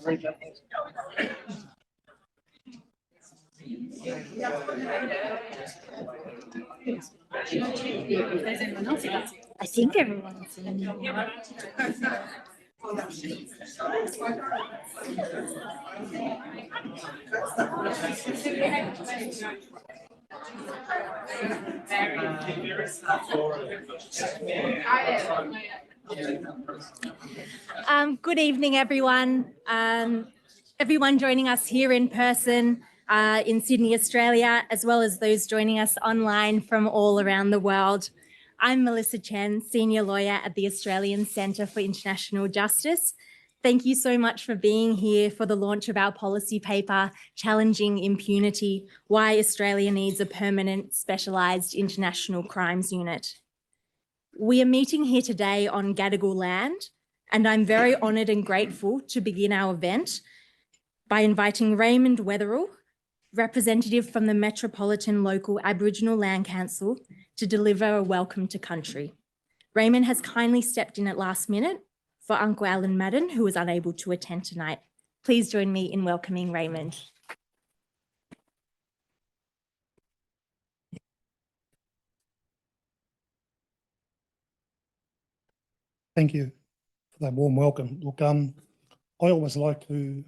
I think everyone's in. Good evening, everyone. Everyone joining us here in person in Sydney, Australia, as well as those joining us online from all around the world. I'm Melissa Chen, Senior Lawyer at the Australian Centre for International Justice. Thank you so much for being here for the launch of our policy paper, Challenging Impunity, Why Australia Needs a Permanent Specialised International Crimes Unit. We are meeting here today on Gadigal land, and I'm very honoured and grateful to begin our event by inviting Raymond Wetherill, representative from the Metropolitan Local Aboriginal Land Council, to deliver a welcome to country. Raymond has kindly stepped in at last minute for Uncle Alan Madden, who was unable to attend tonight. Please join me in welcoming Raymond. Thank you for that warm welcome. Look, I always like to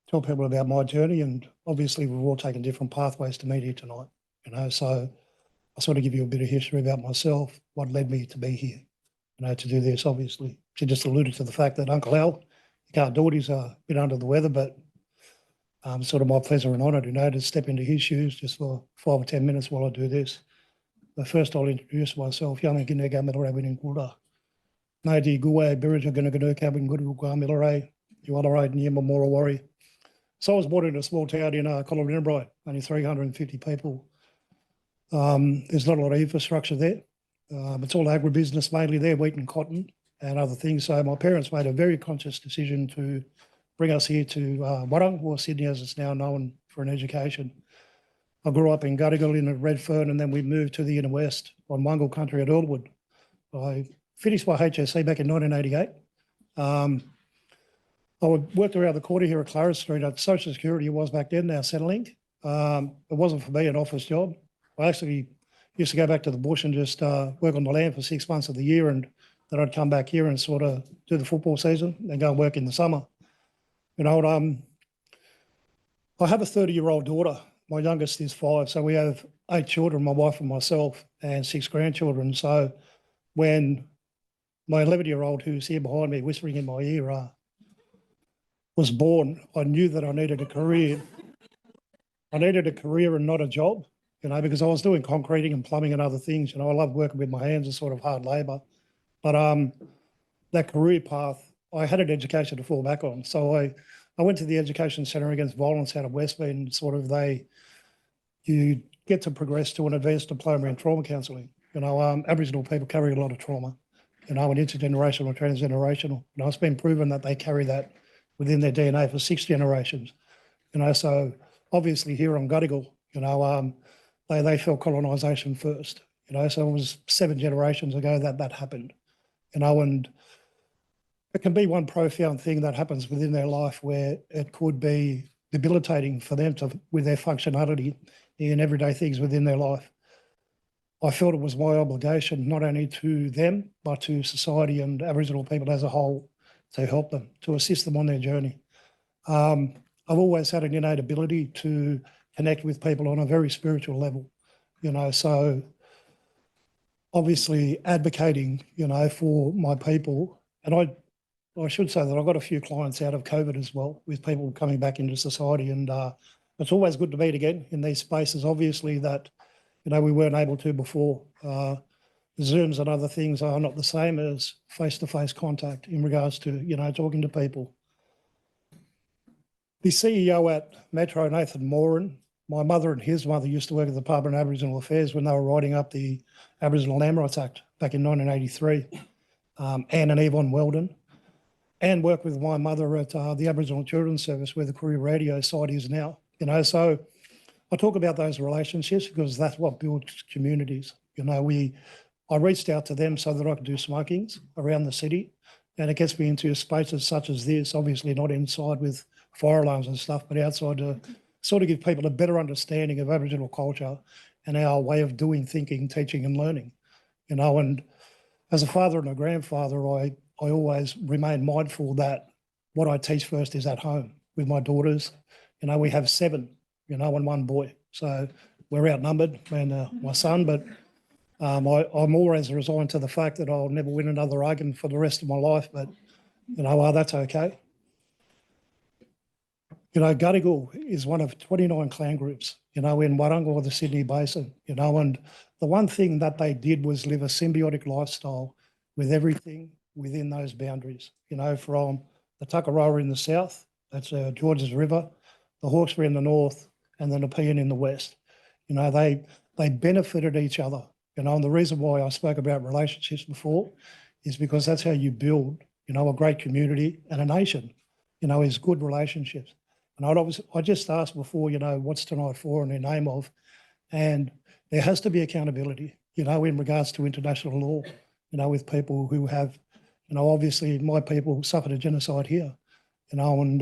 tell people about my journey, and obviously we've all taken different pathways to meet here tonight, so I'll sort of give you a bit of history about myself, what led me to be here, to do this. Obviously, she just alluded to the fact that Uncle Al, you can't do it, he's a bit under the weather, but sort of my pleasure and honour, to step into his shoes just for 5 or 10 minutes while I do this. But first I'll introduce myself. Yama Ginega Milaray Winkuda. Nadi Guwe Birija Gunaganu Cabin Gudu Milaray, Yualaray Nima Morawari. So I was born in a small town in Colombia, only 350 people. There's not a lot of infrastructure there. It's all agribusiness mainly there, wheat and cotton and other things. So my parents made a very conscious decision to bring us here to Warrang, or Sydney as it's now known, for an education. I grew up in Gadigal in Redfern, and then we moved to the inner west on Wongal country at Earlwood. I finished my HSC back in 1988. I worked around the corner here at Clarence Street. Social Security was back then, now Centrelink. It wasn't for me an office job. I actually used to go back to the bush and just work on the land for 6 months of the year, and then I'd come back here and sort of do the football season and go and work in the summer. I have a 30-year-old daughter. My youngest is 5, so we have 8 children, my wife and myself, and 6 grandchildren. So when my 11-year-old, who's here behind me whispering in my ear, was born, I knew that I needed a career. I needed a career and not a job, because I was doing concreting and plumbing and other things. I love working with my hands and sort of hard labour. But that career path, I had an education to fall back on. So I went to the Education Centre Against Violence out of Westmead, and you get to progress to an advanced diploma in trauma counselling. Aboriginal people carry a lot of trauma, and intergenerational, transgenerational. It's been proven that they carry that within their DNA for 6 generations. So obviously here on Gadigal, they felt colonisation first. So it was 7 generations ago that happened. And it can be one profound thing that happens within their life where it could be debilitating for them with their functionality in everyday things within their life. I felt it was my obligation, not only to them, but to society and Aboriginal people as a whole, to help them, to assist them on their journey. I've always had an innate ability to connect with people on a very spiritual level, so obviously advocating, for my people. And I should say that I got a few clients out of COVID as well, with people coming back into society, and it's always good to meet again in these spaces, obviously, that, we weren't able to before. Zooms and other things are not the same as face-to-face contact in regards to, talking to people. The CEO at Metro, Nathan Moran, my mother and his mother used to work at the Department of Aboriginal Affairs when they were writing up the Aboriginal Land Rights Act back in 1983, Anne and Yvonne Weldon, and worked with my mother at the Aboriginal Children's Service, where the Korea radio site is now. So I talk about those relationships because that's what builds communities. I reached out to them so that I could do smokings around the city, And it gets me into spaces such as this, obviously not inside with fire alarms and stuff, but outside to sort of give people a better understanding of Aboriginal culture and our way of doing, thinking, teaching and learning. And as a father and a grandfather, I always remain mindful that what I teach first is at home with my daughters. We have 7, and 1 boy. So we're outnumbered, and my son, but I'm always resigned to the fact that I'll never win another argument for the rest of my life, but, that's okay. Gadigal is one of 29 clan groups, in Waranga or the Sydney Basin, and the one thing that they did was live a symbiotic lifestyle with everything within those boundaries, from the Tuckaroa in the south, that's Georges River, the Hawkesbury in the north, and the Nepean in the west. They benefited each other, and the reason why I spoke about relationships before is because that's how you build, a great community and a nation, is good relationships. And I just asked before, what's tonight for and in name of, and there has to be accountability, in regards to international law, with people who have, obviously my people suffered a genocide here, and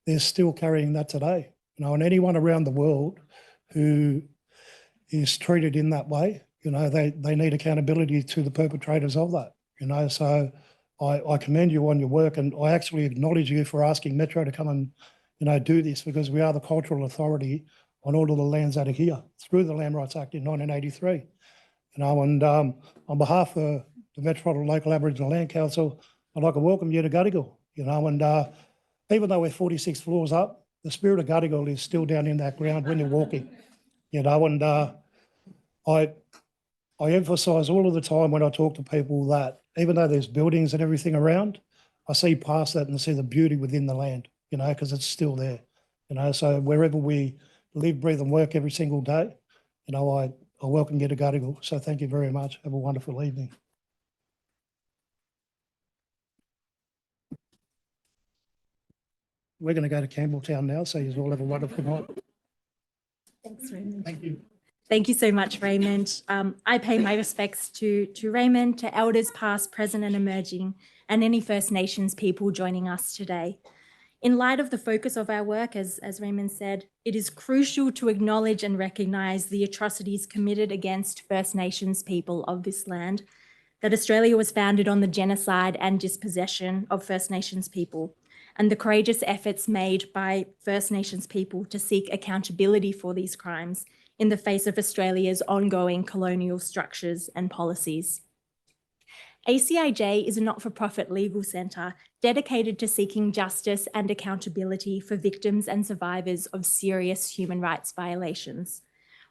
they're still carrying that today, and anyone around the world who is treated in that way, they need accountability to the perpetrators of that, so I commend you on your work, and I actually acknowledge you for asking Metro to come and, do this, because we are the cultural authority on all of the lands that are here through the Land Rights Act in 1983. And on behalf of the Metropolitan Local Aboriginal Land Council, I'd like to welcome you to Gadigal, and even though we're 46 floors up, the spirit of Gadigal is still down in that ground when you're walking, and I emphasise all of the time when I talk to people that even though there's buildings and everything around, I see past that and see the beauty within the land, because it's still there, so wherever we live, breathe and work every single day, I welcome you to Gadigal. So thank you very much. Have a wonderful evening. We're going to go to Campbelltown now, so you all have a wonderful night. Thanks, Raymond. Thank you. Thank you so much, Raymond. I pay my respects to Raymond, to elders past, present and emerging, and any First Nations people joining us today. In light of the focus of our work, as Raymond said, it is crucial to acknowledge and recognise the atrocities committed against First Nations people of this land, that Australia was founded on the genocide and dispossession of First Nations people, and the courageous efforts made by First Nations people to seek accountability for these crimes in the face of Australia's ongoing colonial structures and policies. ACIJ is a not-for-profit legal centre dedicated to seeking justice and accountability for victims and survivors of serious human rights violations.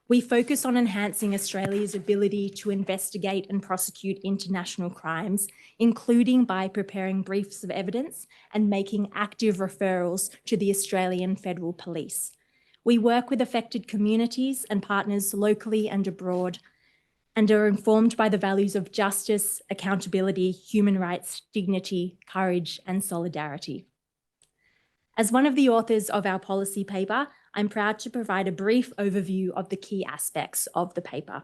We focus on enhancing Australia's ability to investigate and prosecute international crimes, including by preparing briefs of evidence and making active referrals to the Australian Federal Police. We work with affected communities and partners locally and abroad, and are informed by the values of justice, accountability, human rights, dignity, courage, and solidarity. As one of the authors of our policy paper, I'm proud to provide a brief overview of the key aspects of the paper.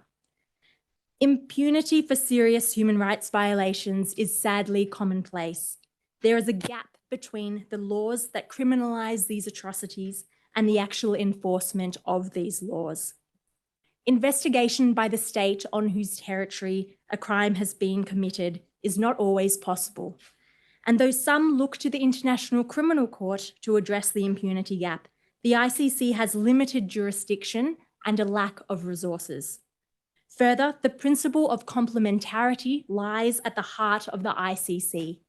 Impunity for serious human rights violations is sadly commonplace. There is a gap between the laws that criminalise these atrocities and the actual enforcement of these laws. Investigation by the state on whose territory a crime has been committed is not always possible. And though some look to the International Criminal Court to address the impunity gap, the ICC has limited jurisdiction and a lack of resources. Further, the principle of complementarity lies at the heart of the ICC.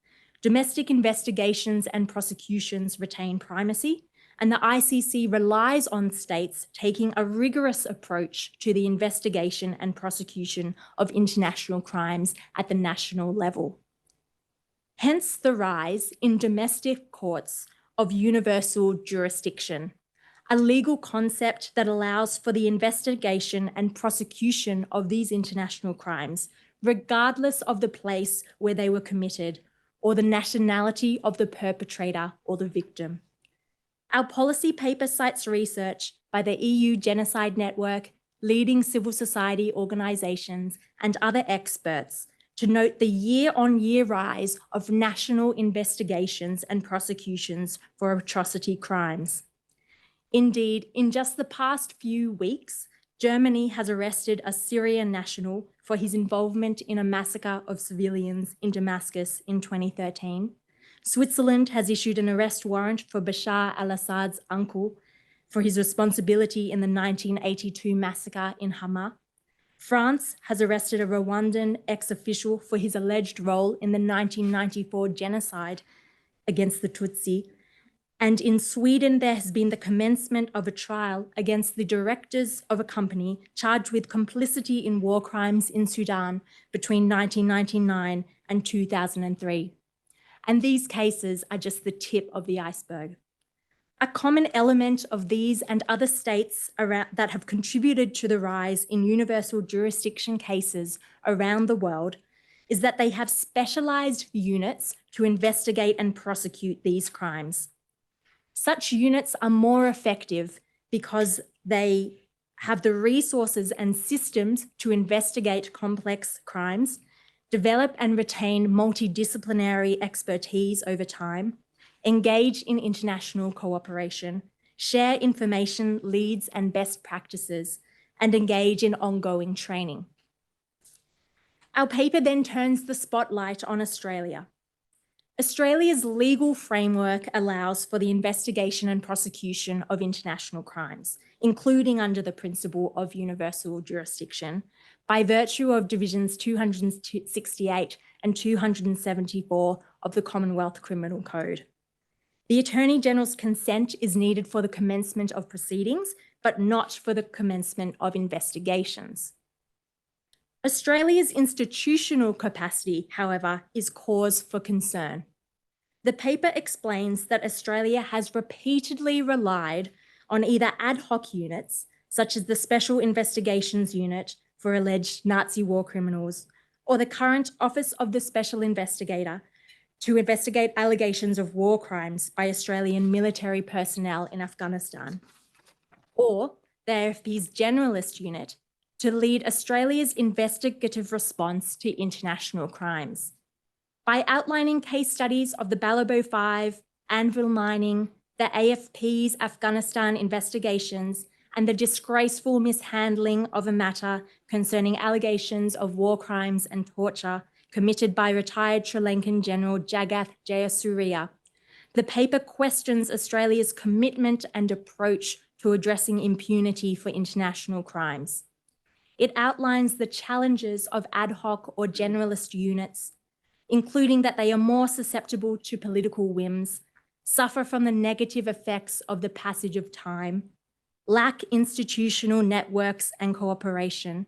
Domestic investigations and prosecutions retain primacy, and the ICC relies on states taking a rigorous approach to the investigation and prosecution of international crimes at the national level. Hence the rise in domestic courts of universal jurisdiction, a legal concept that allows for the investigation and prosecution of these international crimes, regardless of the place where they were committed or the nationality of the perpetrator or the victim. Our policy paper cites research by the EU Genocide Network, leading civil society organisations and other experts to note the year-on-year rise of national investigations and prosecutions for atrocity crimes. Indeed, in just the past few weeks, Germany has arrested a Syrian national for his involvement in a massacre of civilians in Damascus in 2013. Switzerland has issued an arrest warrant for Bashar al-Assad's uncle for his responsibility in the 1982 massacre in Hama. France has arrested a Rwandan ex-official for his alleged role in the 1994 genocide against the Tutsi. And in Sweden, there has been the commencement of a trial against the directors of a company charged with complicity in war crimes in Sudan between 1999 and 2003. And these cases are just the tip of the iceberg. A common element of these and other states that have contributed to the rise in universal jurisdiction cases around the world is that they have specialized units to investigate and prosecute these crimes. Such units are more effective because they have the resources and systems to investigate complex crimes, develop and retain multidisciplinary expertise over time, engage in international cooperation, share information, leads and best practices, and engage in ongoing training. Our paper then turns the spotlight on Australia. Australia's legal framework allows for the investigation and prosecution of international crimes, including under the principle of universal jurisdiction, by virtue of Divisions 268 and 274 of the Commonwealth Criminal Code. The Attorney General's consent is needed for the commencement of proceedings, but not for the commencement of investigations. Australia's institutional capacity, however, is cause for concern. The paper explains that Australia has repeatedly relied on either ad hoc units, such as the Special Investigations Unit for alleged Nazi war criminals, or the current Office of the Special Investigator, to investigate allegations of war crimes by Australian military personnel in Afghanistan, or the AFP's Generalist Unit to lead Australia's investigative response to international crimes. By outlining case studies of the Ballabo 5, Anvil mining, the AFP's Afghanistan investigations, and the disgraceful mishandling of a matter concerning allegations of war crimes and torture committed by retired Sri Lankan General Jagath Jayasuriya, the paper questions Australia's commitment and approach to addressing impunity for international crimes. It outlines the challenges of ad hoc or generalist units, including that they are more susceptible to political whims, suffer from the negative effects of the passage of time, lack institutional networks and cooperation,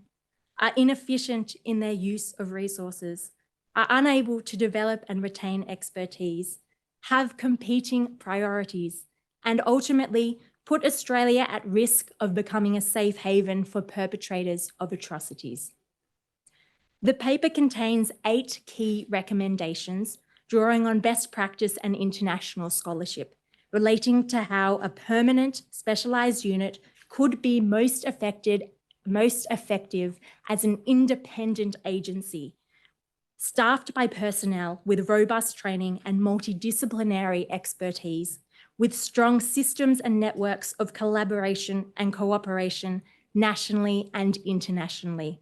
are inefficient in their use of resources, are unable to develop and retain expertise, have competing priorities, and ultimately put Australia at risk of becoming a safe haven for perpetrators of atrocities. The paper contains 8 key recommendations drawing on best practice and international scholarship relating to how a permanent specialised unit could be most effective as an independent agency, staffed by personnel with robust training and multidisciplinary expertise, with strong systems and networks of collaboration and cooperation nationally and internationally.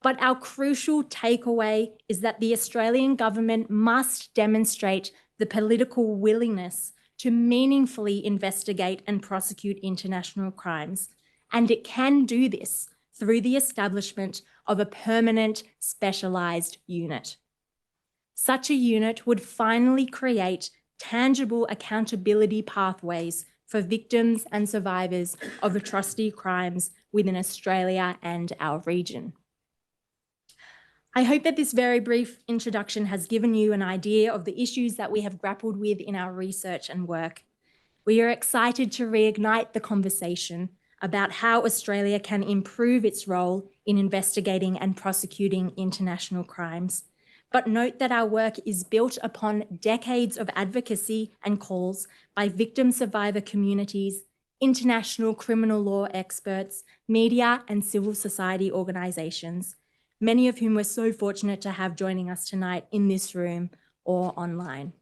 But our crucial takeaway is that the Australian government must demonstrate the political willingness to meaningfully investigate and prosecute international crimes, and it can do this through the establishment of a permanent specialised unit. Such a unit would finally create tangible accountability pathways for victims and survivors of atrocity crimes within Australia and our region. I hope that this very brief introduction has given you an idea of the issues that we have grappled with in our research and work. We are excited to reignite the conversation about how Australia can improve its role in investigating and prosecuting international crimes. But note that our work is built upon decades of advocacy and calls by victim survivor communities, international criminal law experts, media and civil society organisations, many of whom we're so fortunate to have joining us tonight in this room or online.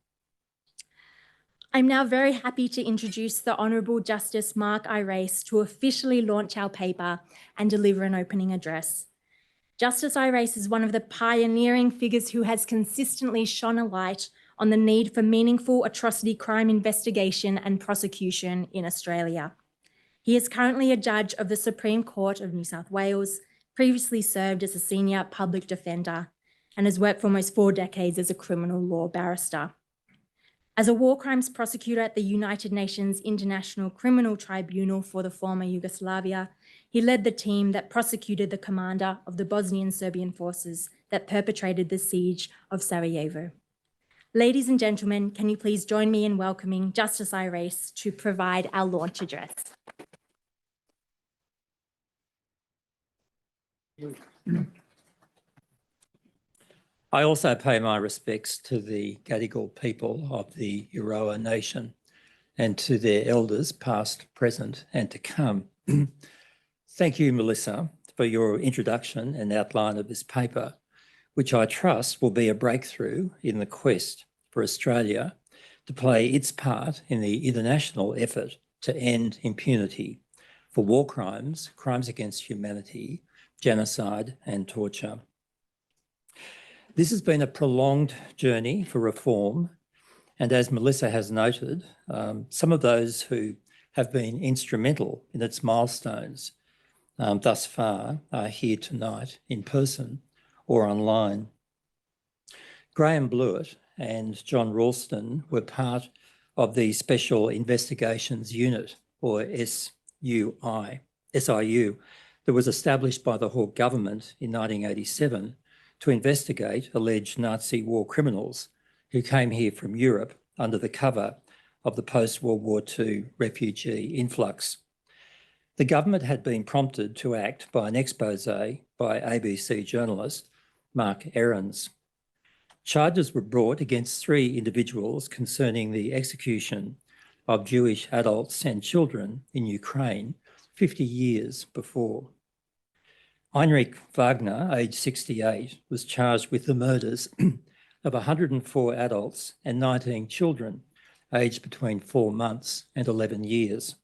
I'm now very happy to introduce the Honourable Justice Mark I. Race to officially launch our paper and deliver an opening address. Justice I. Race is one of the pioneering figures who has consistently shone a light on the need for meaningful atrocity crime investigation and prosecution in Australia. He is currently a judge of the Supreme Court of New South Wales, previously served as a senior public defender, and has worked for almost 4 decades as a criminal law barrister. As a war crimes prosecutor at the United Nations International Criminal Tribunal for the former Yugoslavia, he led the team that prosecuted the commander of the Bosnian Serbian forces that perpetrated the siege of Sarajevo. Ladies and gentlemen, can you please join me in welcoming Justice I. Race to provide our launch address? I also pay my respects to the Gadigal people of the Eora Nation and to their elders, past, present, and to come. Thank you, Melissa, for your introduction and outline of this paper, which I trust will be a breakthrough in the quest for Australia to play its part in the international effort to end impunity for war crimes, crimes against humanity, genocide, and torture. This has been a prolonged journey for reform, and as Melissa has noted, some of those who have been instrumental in its milestones thus far are here tonight in person or online. Graham Blewett and John Ralston were part of the Special Investigations Unit, or SIU, that was established by the Hawke government in 1987 to investigate alleged Nazi war criminals who came here from Europe under the cover of the post-World War II refugee influx. The government had been prompted to act by an expose by ABC journalist Mark Ahrens. Charges were brought against 3 individuals concerning the execution of Jewish adults and children in Ukraine 50 years before. Heinrich Wagner, aged 68, was charged with the murders of 104 adults and 19 children, aged between 4 months and 11 years.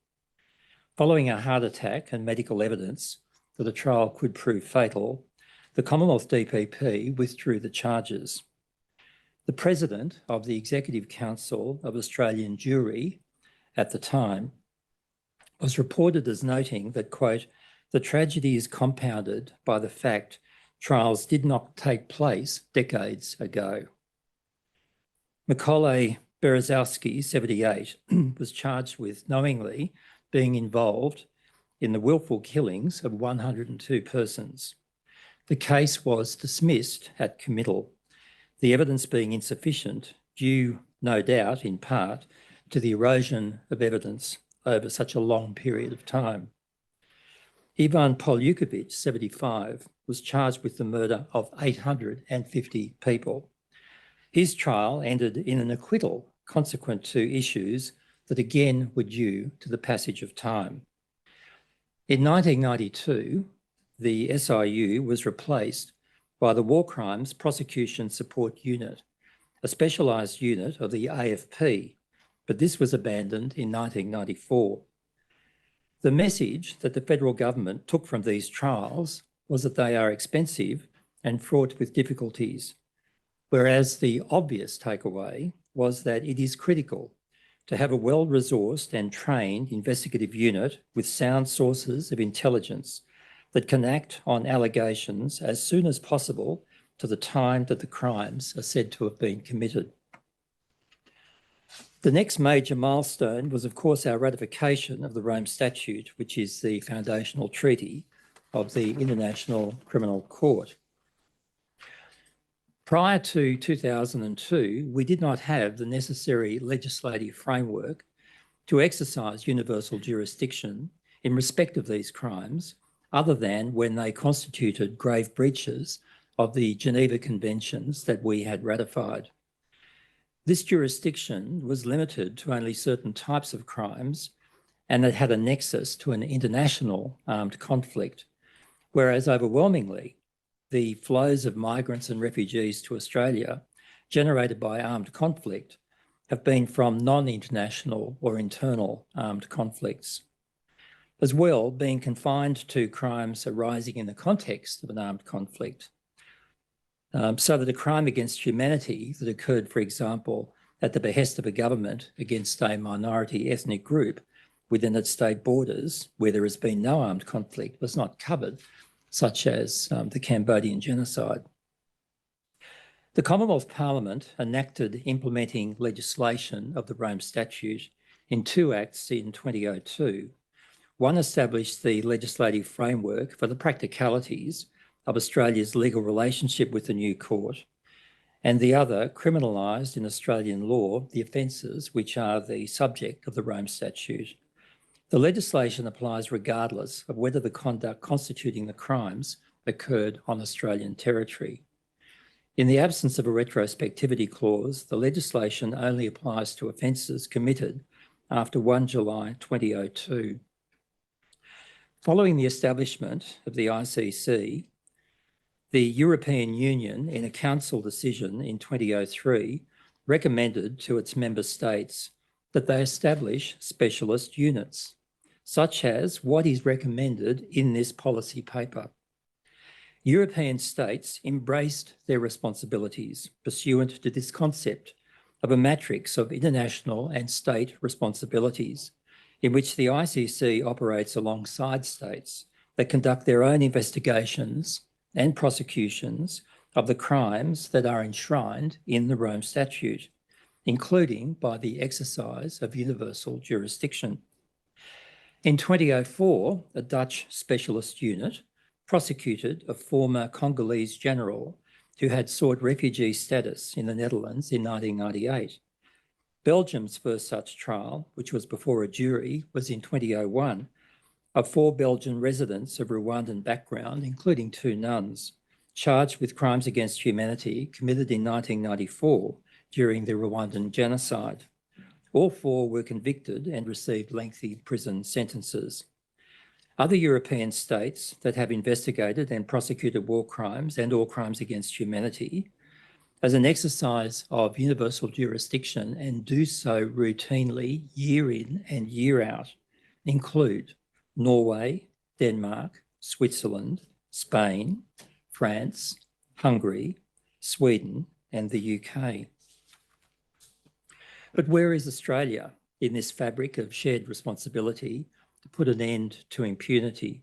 Following a heart attack and medical evidence that a trial could prove fatal, the Commonwealth DPP withdrew the charges. The President of the Executive Council of Australian Jewry at the time was reported as noting that, quote, "The tragedy is compounded by the fact trials did not take place decades ago." Mikołaj Berezowski, 78, was charged with knowingly being involved in the willful killings of 102 persons. The case was dismissed at committal, the evidence being insufficient, due, no doubt, in part, to the erosion of evidence over such a long period of time. Ivan Polyukhovich, 75, was charged with the murder of 850 people. His trial ended in an acquittal consequent to issues that again were due to the passage of time. In 1992, the SIU was replaced by the War Crimes Prosecution Support Unit, a specialised unit of the AFP, but this was abandoned in 1994. The message that the federal government took from these trials was that they are expensive and fraught with difficulties, whereas the obvious takeaway was that it is critical to have a well-resourced and trained investigative unit with sound sources of intelligence that can act on allegations as soon as possible to the time that the crimes are said to have been committed. The next major milestone was, of course, our ratification of the Rome Statute, which is the foundational treaty of the International Criminal Court. Prior to 2002, we did not have the necessary legislative framework to exercise universal jurisdiction in respect of these crimes, other than when they constituted grave breaches of the Geneva Conventions that we had ratified. This jurisdiction was limited to only certain types of crimes and that had a nexus to an international armed conflict, whereas overwhelmingly the flows of migrants and refugees to Australia generated by armed conflict have been from non-international or internal armed conflicts. As well, being confined to crimes arising in the context of an armed conflict, so that a crime against humanity that occurred, for example, at the behest of a government against a minority ethnic group within its state borders, where there has been no armed conflict, was not covered, such as the Cambodian genocide. The Commonwealth Parliament enacted implementing legislation of the Rome Statute in 2 acts in 2002. One established the legislative framework for the practicalities of Australia's legal relationship with the new court, and the other criminalised in Australian law the offences which are the subject of the Rome Statute. The legislation applies regardless of whether the conduct constituting the crimes occurred on Australian territory. In the absence of a retrospectivity clause, the legislation only applies to offences committed after 1 July 2002. Following the establishment of the ICC, the European Union, in a Council decision in 2003, recommended to its member states that they establish specialist units, such as what is recommended in this policy paper. European states embraced their responsibilities pursuant to this concept of a matrix of international and state responsibilities, in which the ICC operates alongside states that conduct their own investigations and prosecutions of the crimes that are enshrined in the Rome Statute, including by the exercise of universal jurisdiction. In 2004, a Dutch specialist unit prosecuted a former Congolese general who had sought refugee status in the Netherlands in 1998. Belgium's first such trial, which was before a jury, was in 2001, of 4 Belgian residents of Rwandan background, including 2 nuns, charged with crimes against humanity committed in 1994 during the Rwandan genocide. All 4 were convicted and received lengthy prison sentences. Other European states that have investigated and prosecuted war crimes and or crimes against humanity as an exercise of universal jurisdiction and do so routinely year in and year out include Norway, Denmark, Switzerland, Spain, France, Hungary, Sweden, and the UK. But where is Australia in this fabric of shared responsibility to put an end to impunity?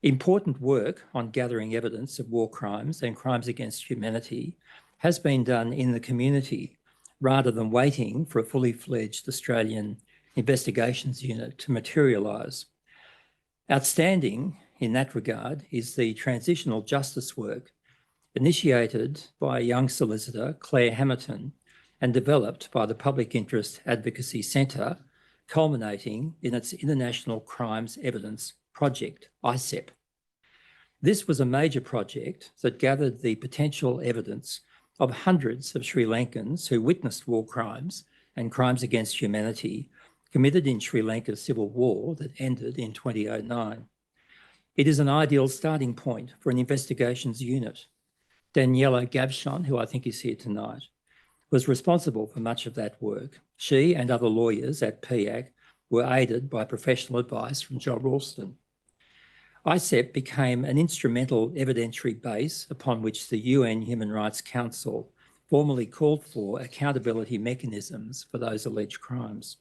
Important work on gathering evidence of war crimes and crimes against humanity has been done in the community rather than waiting for a fully fledged Australian investigations unit to materialise. Outstanding in that regard is the transitional justice work initiated by young solicitor Claire Hamilton and developed by the Public Interest Advocacy Centre, culminating in its International Crimes Evidence Project, ICEP. This was a major project that gathered the potential evidence of hundreds of Sri Lankans who witnessed war crimes and crimes against humanity committed in Sri Lanka's civil war that ended in 2009. It is an ideal starting point for an investigations unit. Daniela Gavshon, who I think is here tonight, was responsible for much of that work. She and other lawyers at PIAC were aided by professional advice from John Ralston. ICEP became an instrumental evidentiary base upon which the UN Human Rights Council formally called for accountability mechanisms for those alleged crimes.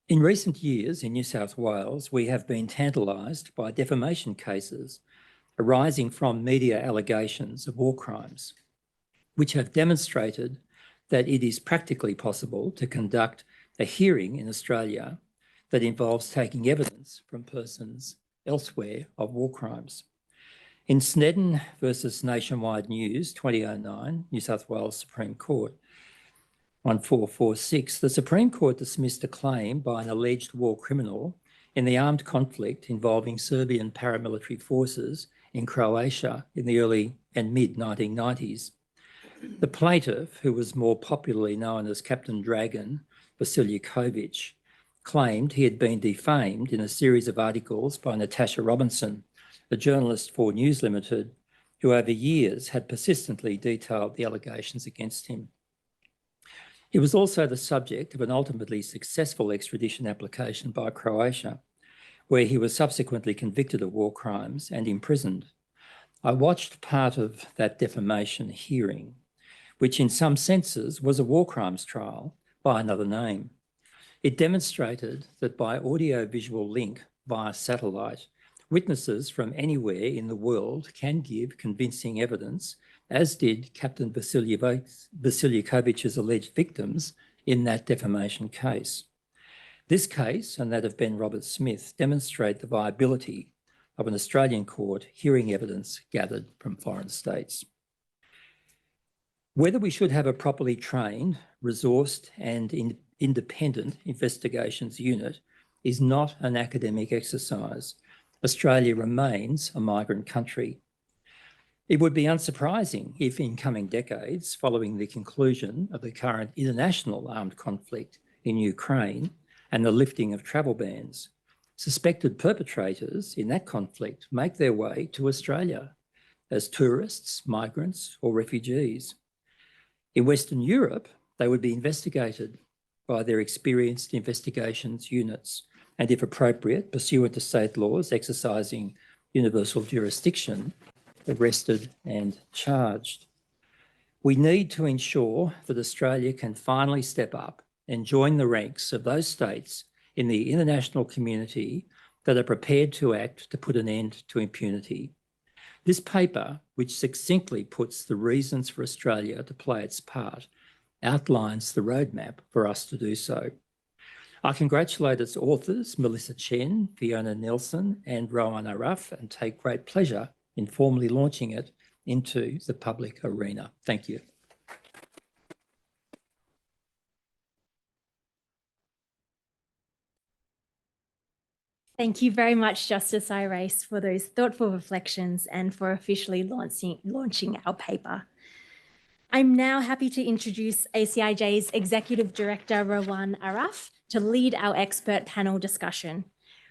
In recent years in New South Wales, we have been tantalised by defamation cases arising from media allegations of war crimes, which have demonstrated that it is practically possible to conduct a hearing in Australia that involves taking evidence from persons elsewhere of war crimes. In Snedden versus Nationwide News 2009, New South Wales Supreme Court, 1446, the Supreme Court dismissed a claim by an alleged war criminal in the armed conflict involving Serbian paramilitary forces in Croatia in the early and mid-1990s. The plaintiff, who was more popularly known as Captain Dragon Vasiljevic, claimed he had been defamed in a series of articles by Natasha Robinson, a journalist for News Limited, who over years had persistently detailed the allegations against him. He was also the subject of an ultimately successful extradition application by Croatia, where he was subsequently convicted of war crimes and imprisoned. I watched part of that defamation hearing, which in some senses was a war crimes trial by another name. It demonstrated that by audio-visual link via satellite, witnesses from anywhere in the world can give convincing evidence, as did Captain Vasiljevich's alleged victims in that defamation case. This case and that of Ben Roberts-Smith demonstrate the viability of an Australian court hearing evidence gathered from foreign states. Whether we should have a properly trained, resourced and independent investigations unit is not an academic exercise. Australia remains a migrant country. It would be unsurprising if in coming decades, following the conclusion of the current international armed conflict in Ukraine and the lifting of travel bans, suspected perpetrators in that conflict make their way to Australia as tourists, migrants or refugees. In Western Europe, they would be investigated by their experienced investigations units and, if appropriate, pursuant to state laws exercising universal jurisdiction, arrested and charged. We need to ensure that Australia can finally step up and join the ranks of those states in the international community that are prepared to act to put an end to impunity. This paper, which succinctly puts the reasons for Australia to play its part, outlines the roadmap for us to do so. I congratulate its authors, Melissa Chen, Fiona Nelson and Rowan Araf, and take great pleasure in formally launching it into the public arena. Thank you. Thank you very much, Justice Irace, for those thoughtful reflections and for officially launching our paper. I'm now happy to introduce ACIJ's Executive Director, Rowan Araf, to lead our expert panel discussion.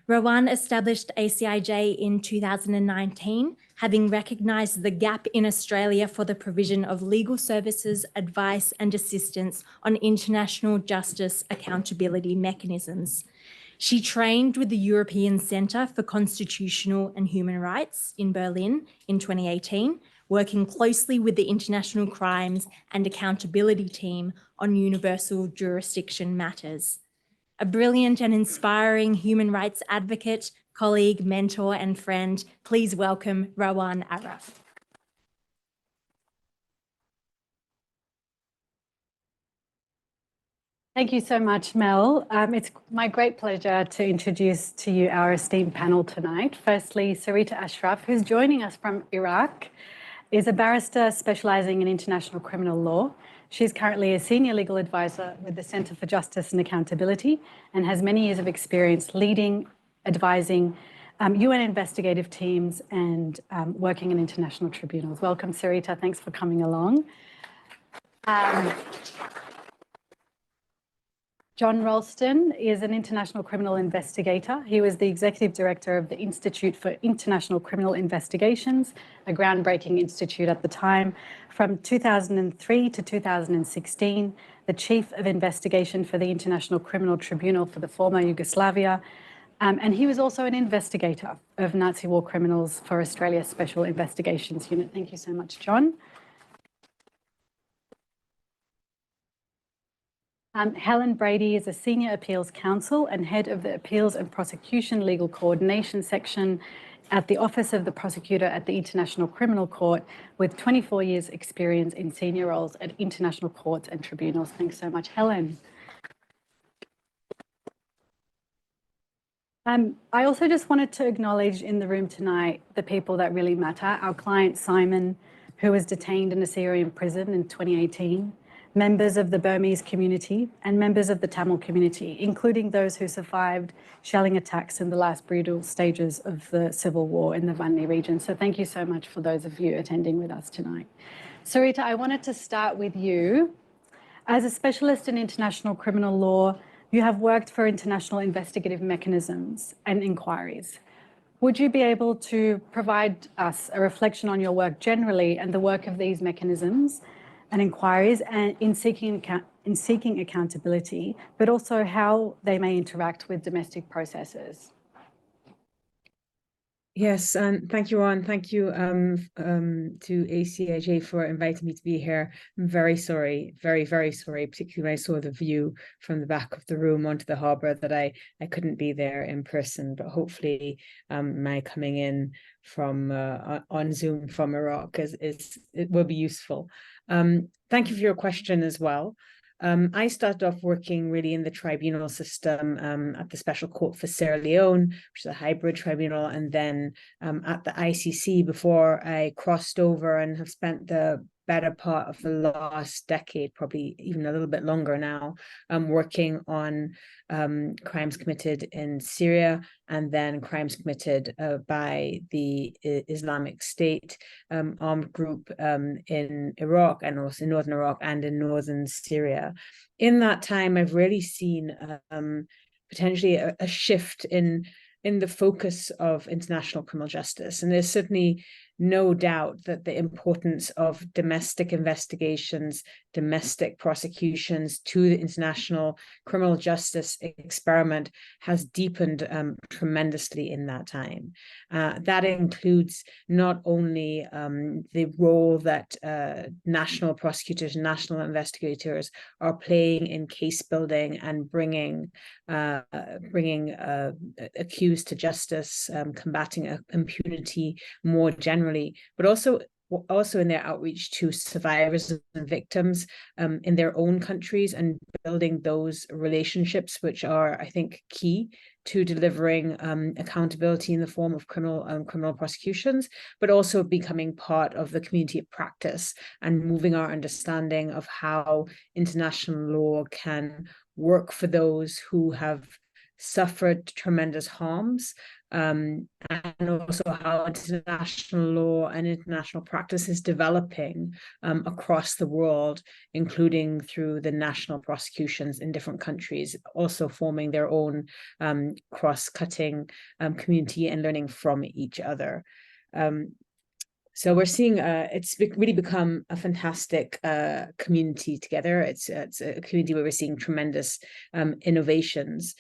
Rowan established ACIJ in 2019, having recognised the gap in Australia for the provision of legal services, advice and assistance on international justice accountability mechanisms. She trained with the European Centre for Constitutional and Human Rights in Berlin in 2018, working closely with the International Crimes and Accountability team on universal jurisdiction matters. A brilliant and inspiring human rights advocate, colleague, mentor and friend, please welcome Rowan Araf. Thank you so much, Mel. It's my great pleasure to introduce to you our esteemed panel tonight. Firstly, Sarita Ashraf, who's joining us from Iraq, is a barrister specialising in international criminal law. She's currently a senior legal advisor with the Centre for Justice and Accountability and has many years of experience leading, advising UN investigative teams and working in international tribunals. Welcome, Sarita. Thanks for coming along. John Ralston is an international criminal investigator. He was the executive director of the Institute for International Criminal Investigations, a groundbreaking institute at the time. From 2003 to 2016, the chief of investigation for the International Criminal Tribunal for the former Yugoslavia. And he was also an investigator of Nazi war criminals for Australia's Special Investigations Unit. Thank you so much, John. Helen Brady is a senior appeals counsel and head of the Appeals and Prosecution Legal Coordination Section at the Office of the Prosecutor at the International Criminal Court, with 24 years experience in senior roles at international courts and tribunals. Thanks so much, Helen. I also just wanted to acknowledge in the room tonight the people that really matter. Our client Simon, who was detained in a Syrian prison in 2018, members of the Burmese community and members of the Tamil community, including those who survived shelling attacks in the last brutal stages of the civil war in the Vanni region. So thank you so much for those of you attending with us tonight. Sarita, I wanted to start with you. As a specialist in international criminal law, you have worked for international investigative mechanisms and inquiries. Would you be able to provide us a reflection on your work generally and the work of these mechanisms and inquiries and in seeking accountability, but also how they may interact with domestic processes? Yes, and thank you, Ron. Thank you to ACIJ for inviting me to be here. I'm very sorry, very, very sorry, particularly when I saw the view from the back of the room onto the harbour, that I couldn't be there in person, but hopefully my coming in from on Zoom from Iraq it will be useful. Thank you for your question as well. I started off working really in the tribunal system at the Special Court for Sierra Leone, which is a hybrid tribunal, and then at the ICC before I crossed over and have spent the better part of the last decade, probably even a little bit longer now, working on crimes committed in Syria and then crimes committed by the Islamic State armed group in Iraq, and also in northern Iraq and in northern Syria. In that time, I've really seen potentially a shift in the focus of international criminal justice. And there's certainly no doubt that the importance of domestic investigations, domestic prosecutions to the international criminal justice experiment has deepened tremendously in that time. That includes not only the role that national prosecutors, national investigators are playing in case building and bringing accused to justice, combating impunity more generally, but also in their outreach to survivors and victims in their own countries and building those relationships, which are, I think, key to delivering accountability in the form of criminal prosecutions, but also becoming part of the community of practice and moving our understanding of how international law can work for those who have suffered tremendous harms, and also how international law and international practice is developing across the world, including through the national prosecutions in different countries, also forming their own cross-cutting community and learning from each other. So we're seeing it's really become a fantastic community together. It's a community where we're seeing tremendous innovations.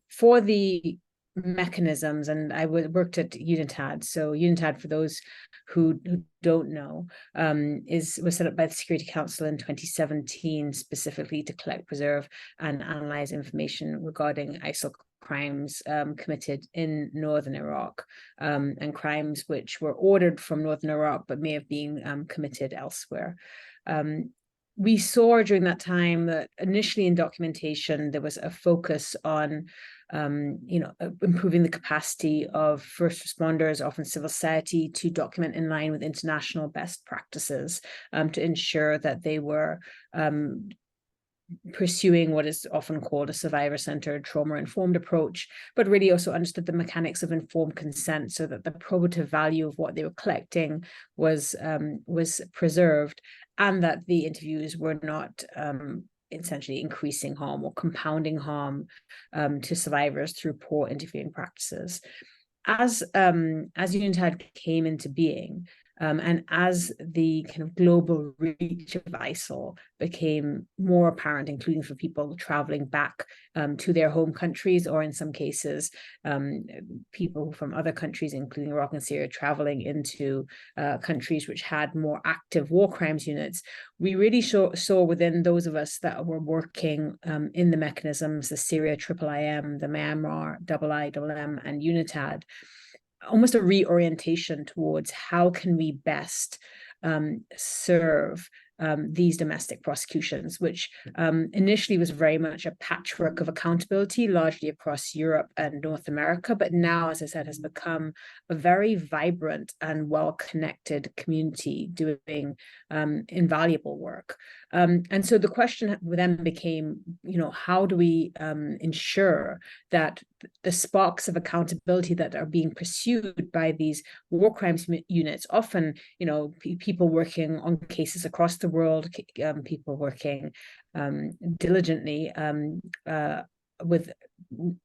For the mechanisms, and I worked at UNITAD. So UNITAD, for those who don't know, was set up by the Security Council in 2017, specifically to collect, preserve, and analyze information regarding ISIL crimes committed in northern Iraq, and crimes which were ordered from northern Iraq but may have been committed elsewhere. We saw during that time that initially in documentation, there was a focus on improving the capacity of first responders, often civil society, to document in line with international best practices, to ensure that they were pursuing what is often called a survivor-centered, trauma-informed approach, but really also understood the mechanics of informed consent so that the probative value of what they were collecting was preserved, and that the interviews were not essentially increasing harm or compounding harm to survivors through poor interviewing practices. As UNITAD came into being, and as the kind of global reach of ISIL became more apparent, including for people traveling back to their home countries, or in some cases, people from other countries, including Iraq and Syria, traveling into countries which had more active war crimes units, we really saw within those of us that were working in the mechanisms, the Syria IIIM, the Myanmar IIM, and UNITAD, almost a reorientation towards how can we best serve these domestic prosecutions, which initially was very much a patchwork of accountability, largely across Europe and North America, but now, as I said, has become a very vibrant and well-connected community doing invaluable work. And so the question then became, how do we ensure that the sparks of accountability that are being pursued by these war crimes units, often, people working on cases across the world, people working diligently with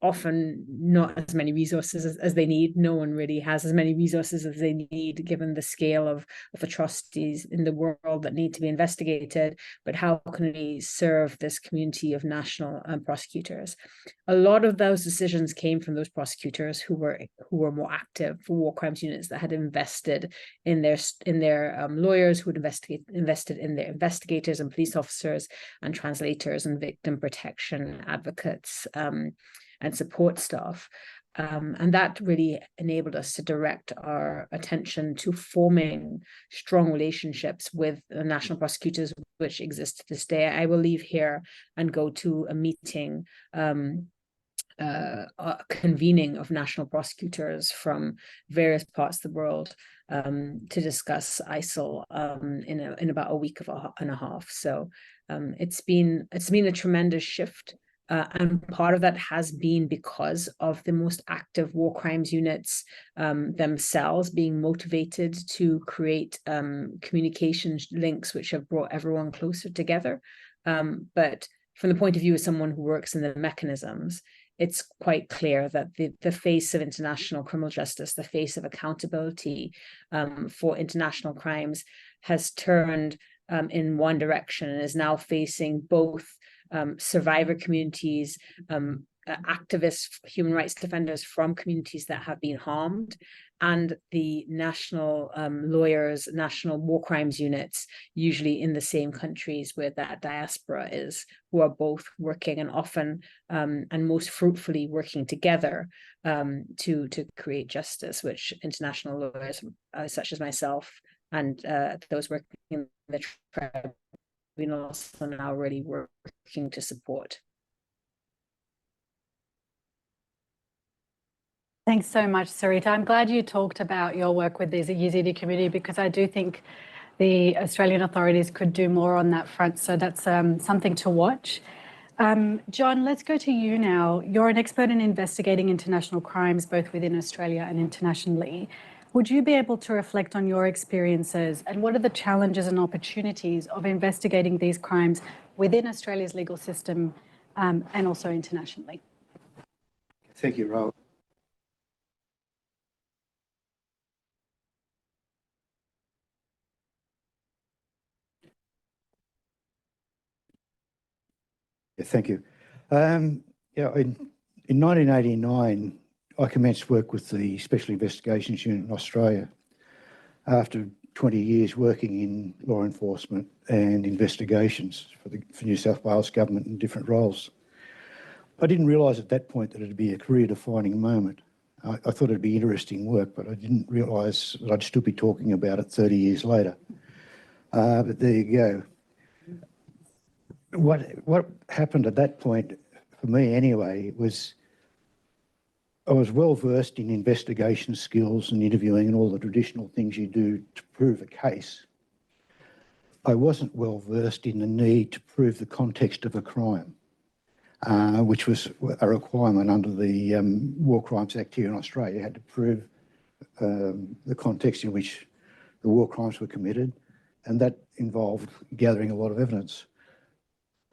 often not as many resources as they need. No one really has as many resources as they need, given the scale of atrocities in the world that need to be investigated. But how can we serve this community of national prosecutors? A lot of those decisions came from those prosecutors who were more active for war crimes units, that had invested in their lawyers, who had invested in their investigators and police officers and translators and victim protection advocates and support staff. And that really enabled us to direct our attention to forming strong relationships with the national prosecutors, which exist to this day. I will leave here and go to a meeting, convening of national prosecutors from various parts of the world to discuss ISIL in about a week and a half. So it's been a tremendous shift. And part of that has been because of the most active war crimes units themselves being motivated to create communication links which have brought everyone closer together. But from the point of view of someone who works in the mechanisms, it's quite clear that the face of international criminal justice, the face of accountability for international crimes, has turned in one direction and is now facing both survivor communities, activists, human rights defenders from communities that have been harmed, and the national lawyers, national war crimes units, usually in the same countries where that diaspora is, who are both working and often and most fruitfully working together to create justice, which international lawyers such as myself and those working in the tribunals are now really working to support. Thanks so much, Sarita. I'm glad you talked about your work with the Yazidi community, because I do think the Australian authorities could do more on that front. So that's something to watch. John, let's go to you now. You're an expert in investigating international crimes, both within Australia and internationally. Would you be able to reflect on your experiences and what are the challenges and opportunities of investigating these crimes within Australia's legal system and also internationally? Thank you, Raul. Yeah, thank you. In 1989, I commenced work with the Special Investigations Unit in Australia after 20 years working in law enforcement and investigations for New South Wales government in different roles. I didn't realise at that point that it'd be a career-defining moment. I thought it'd be interesting work, but I didn't realise that I'd still be talking about it 30 years later. But there you go. What happened at that point, for me anyway, was I was well versed in investigation skills and interviewing and all the traditional things you do to prove a case. I wasn't well versed in the need to prove the context of a crime, which was a requirement under the War Crimes Act here in Australia. You had to prove the context in which the war crimes were committed, and that involved gathering a lot of evidence.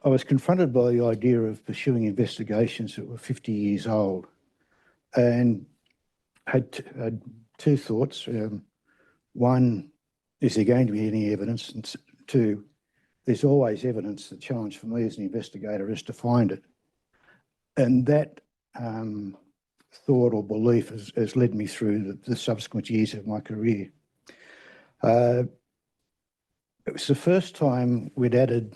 I was confronted by the idea of pursuing investigations that were 50 years old, and had two thoughts. One, is there going to be any evidence? And two, there's always evidence. The challenge for me as an investigator is to find it. And that thought or belief has led me through the subsequent years of my career. It was the first time we'd added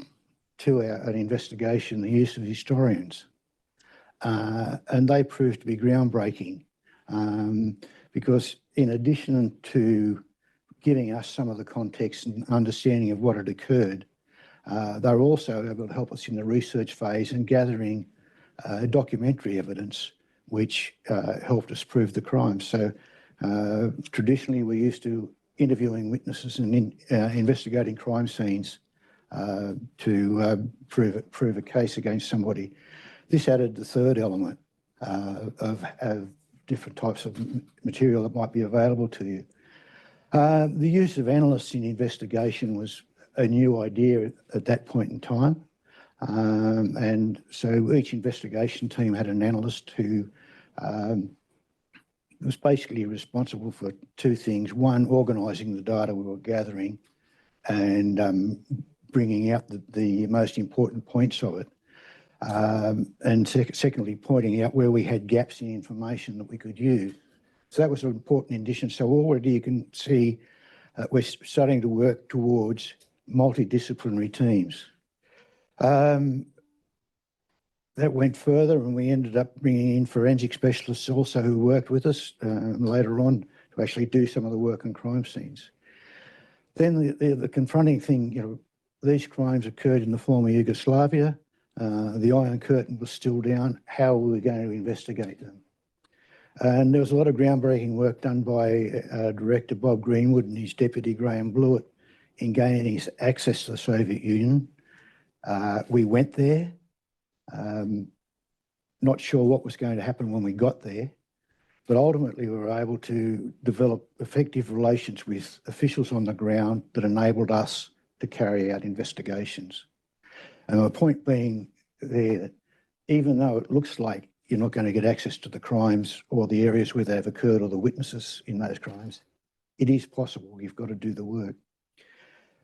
to an investigation the use of historians. And they proved to be groundbreaking because in addition to giving us some of the context and understanding of what had occurred, they were also able to help us in the research phase and gathering documentary evidence which helped us prove the crime. So traditionally we're used to interviewing witnesses and investigating crime scenes to prove a case against somebody. This added the third element of different types of material that might be available to you. The use of analysts in investigation was a new idea at that point in time. And so each investigation team had an analyst who was basically responsible for two things. One, organising the data we were gathering and bringing out the most important points of it. And secondly, pointing out where we had gaps in information that we could use. So that was an important addition. So already you can see we're starting to work towards multidisciplinary teams. That went further, and we ended up bringing in forensic specialists also who worked with us later on to actually do some of the work on crime scenes. Then the confronting thing, these crimes occurred in the former Yugoslavia. The Iron Curtain was still down. How were we going to investigate them? And there was a lot of groundbreaking work done by Director Bob Greenwood and his deputy Graham Blewett in gaining access to the Soviet Union. We went there, not sure what was going to happen when we got there, but ultimately we were able to develop effective relations with officials on the ground that enabled us to carry out investigations. And my point being there that even though it looks like you're not going to get access to the crimes or the areas where they've occurred or the witnesses in those crimes, it is possible. You've got to do the work.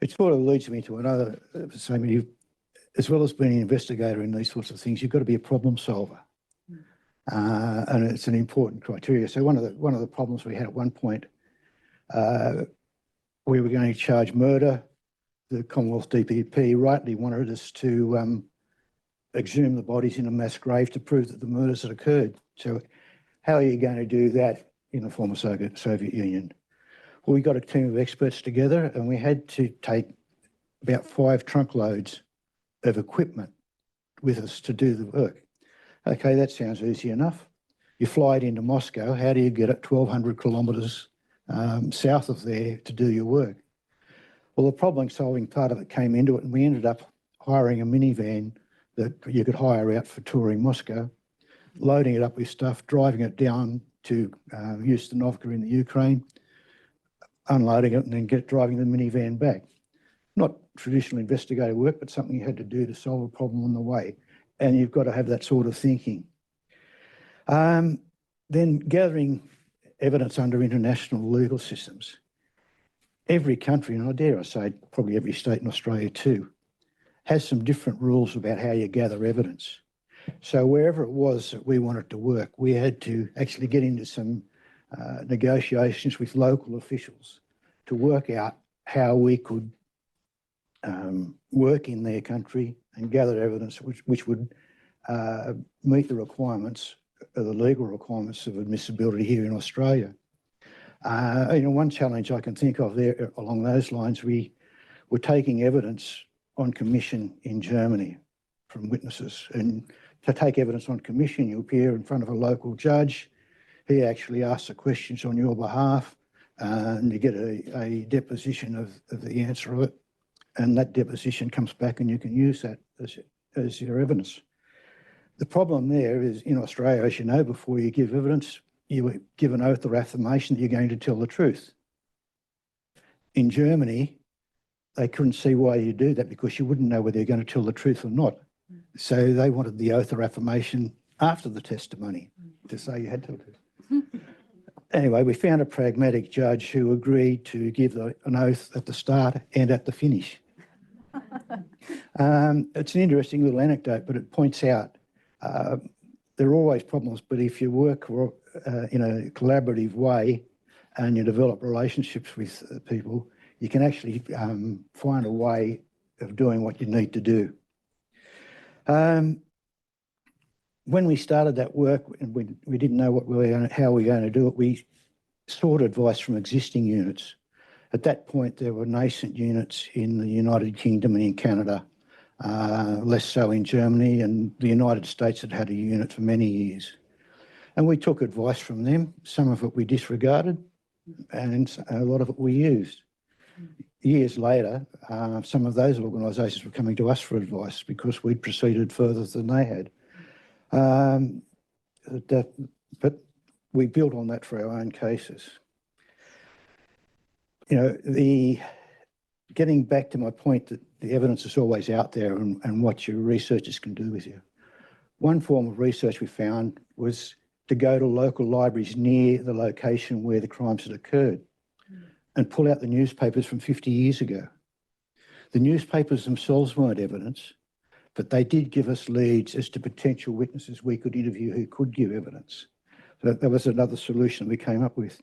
It sort of leads me to another, as well as being an investigator in these sorts of things, you've got to be a problem solver. And it's an important criteria. So one of the problems we had at one point, we were going to charge murder. The Commonwealth DPP rightly wanted us to exhume the bodies in a mass grave to prove that the murders had occurred. So how are you going to do that in the former Soviet Union? Well, we got a team of experts together and we had to take about 5 trunkloads of equipment with us to do the work. Okay, that sounds easy enough. You fly it into Moscow. How do you get it 1,200 kilometres south of there to do your work? Well, the problem-solving part of it came into it, and we ended up hiring a minivan that you could hire out for touring Moscow, loading it up with stuff, driving it down to Ustanovka in the Ukraine, unloading it, and then driving the minivan back. Not traditional investigative work, but something you had to do to solve a problem on the way. And you've got to have that sort of thinking. Then gathering evidence under international legal systems. Every country, and I dare I say probably every state in Australia too, has some different rules about how you gather evidence. So wherever it was that we wanted to work, we had to actually get into some negotiations with local officials to work out how we could work in their country and gather evidence which would meet the requirements, the legal requirements of admissibility here in Australia. One challenge I can think of there along those lines, we were taking evidence on commission in Germany from witnesses. And to take evidence on commission, you appear in front of a local judge. He actually asks the questions on your behalf and you get a deposition of the answer of it. And that deposition comes back and you can use that as your evidence. The problem there is in Australia, as you know, before you give evidence, you give an oath or affirmation that you're going to tell the truth. In Germany, they couldn't see why you do that because you wouldn't know whether you're going to tell the truth or not. So they wanted the oath or affirmation after the testimony to say you had to tell the truth. Anyway, we found a pragmatic judge who agreed to give an oath at the start and at the finish. It's an interesting little anecdote, but it points out there are always problems, but if you work in a collaborative way and you develop relationships with people, you can actually find a way of doing what you need to do. When we started that work and we didn't know how we were going to do it, we sought advice from existing units. At that point, there were nascent units in the United Kingdom and in Canada, less so in Germany, and the United States had had a unit for many years. And we took advice from them. Some of it we disregarded and a lot of it we used. Years later, some of those organisations were coming to us for advice because we'd proceeded further than they had. But we built on that for our own cases. The getting back to my point that the evidence is always out there and what your researchers can do with you. One form of research we found was to go to local libraries near the location where the crimes had occurred and pull out the newspapers from 50 years ago. The newspapers themselves weren't evidence, but they did give us leads as to potential witnesses we could interview who could give evidence. So that was another solution we came up with.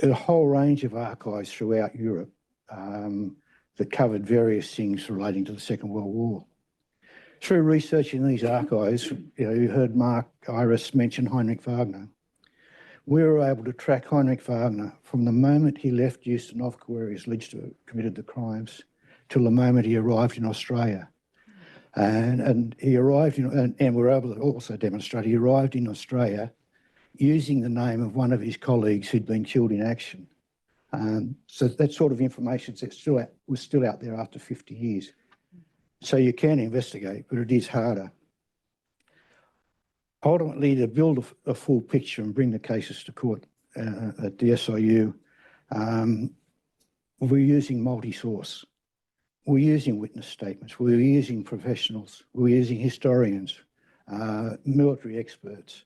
A whole range of archives throughout Europe that covered various things relating to the Second World War. Through researching these archives, you heard Mark Iris mention Heinrich Wagner. We were able to track Heinrich Wagner from the moment he left Ustinovka, where he was alleged to have committed the crimes, till the moment he arrived in Australia. And he arrived in, and we were able to also demonstrate he arrived in Australia using the name of one of his colleagues who'd been killed in action. So that sort of information was still out there after 50 years. So you can investigate, but it is harder. Ultimately, to build a full picture and bring the cases to court at the SIU, we're using multi-source. We're using witness statements. We're using professionals. We're using historians, military experts,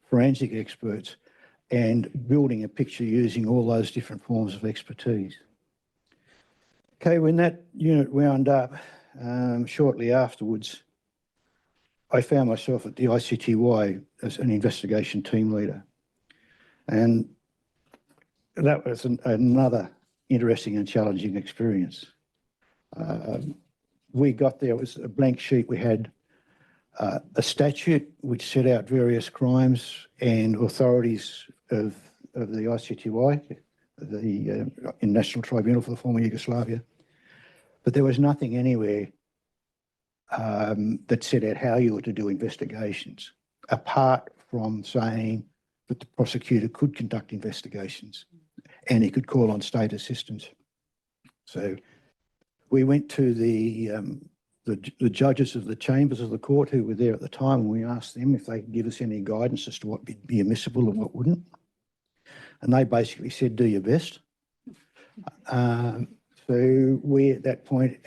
forensic experts, and building a picture using all those different forms of expertise. Okay, when that unit wound up, shortly afterwards, I found myself at the ACIJ as an investigation team leader. And that was another interesting and challenging experience. We got there, it was a blank sheet. We had a statute which set out various crimes and authorities of the ACIJ, the International Tribunal for the former Yugoslavia. But there was nothing anywhere that set out how you were to do investigations, apart from saying that the prosecutor could conduct investigations and he could call on state assistance. So we went to the judges of the chambers of the court who were there at the time, and we asked them if they could give us any guidance as to what would be admissible and what wouldn't. And they basically said, do your best. So we, at that point,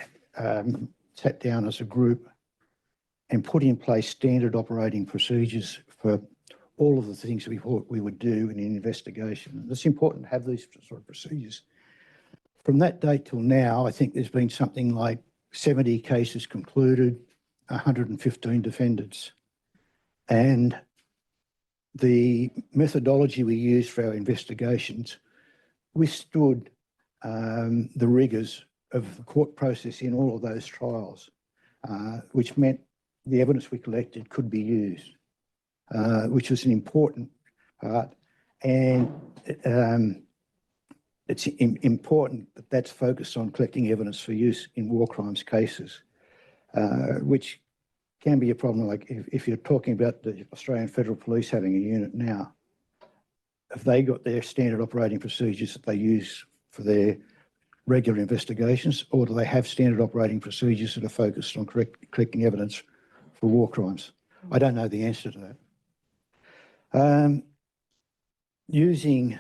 sat down as a group and put in place standard operating procedures for all of the things we thought we would do in an investigation. And it's important to have these sort of procedures. From that date till now, I think there's been something like 70 cases concluded, 115 defendants. And the methodology we used for our investigations withstood the rigours of the court process in all of those trials, which meant the evidence we collected could be used, which was an important part. And it's important that that's focused on collecting evidence for use in war crimes cases, which can be a problem. Like if you're talking about the Australian Federal Police having a unit now, have they got their standard operating procedures that they use for their regular investigations, or do they have standard operating procedures that are focused on collecting evidence for war crimes? I don't know the answer to that. Using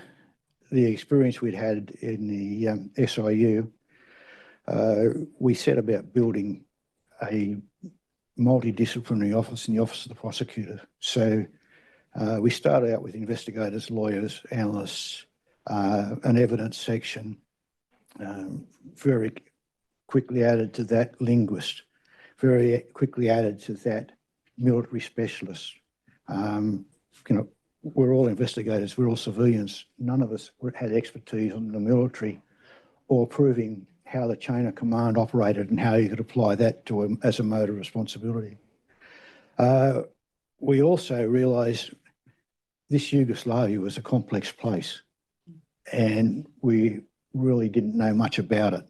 the experience we'd had in the SIU, we set about building a multidisciplinary office in the Office of the Prosecutor. So we started out with investigators, lawyers, analysts, an evidence section, very quickly added to that linguist, very quickly added to that military specialist. We're all investigators, we're all civilians. None of us had expertise on the military or proving how the chain of command operated and how you could apply that to as a mode of responsibility. We also realised this Yugoslavia was a complex place and we really didn't know much about it.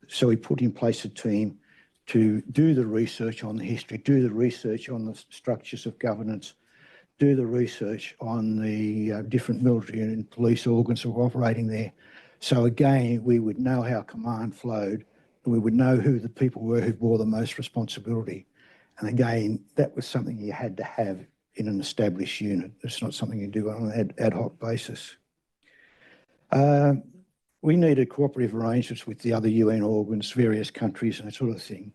So we put in place a team to do the research on the history, do the research on the structures of governance, do the research on the different military and police organs that were operating there. So again, we would know how command flowed, and we would know who the people were who bore the most responsibility. And again, that was something you had to have in an established unit. It's not something you do on an ad hoc basis. we needed cooperative arrangements with the other UN organs, various countries and that sort of thing.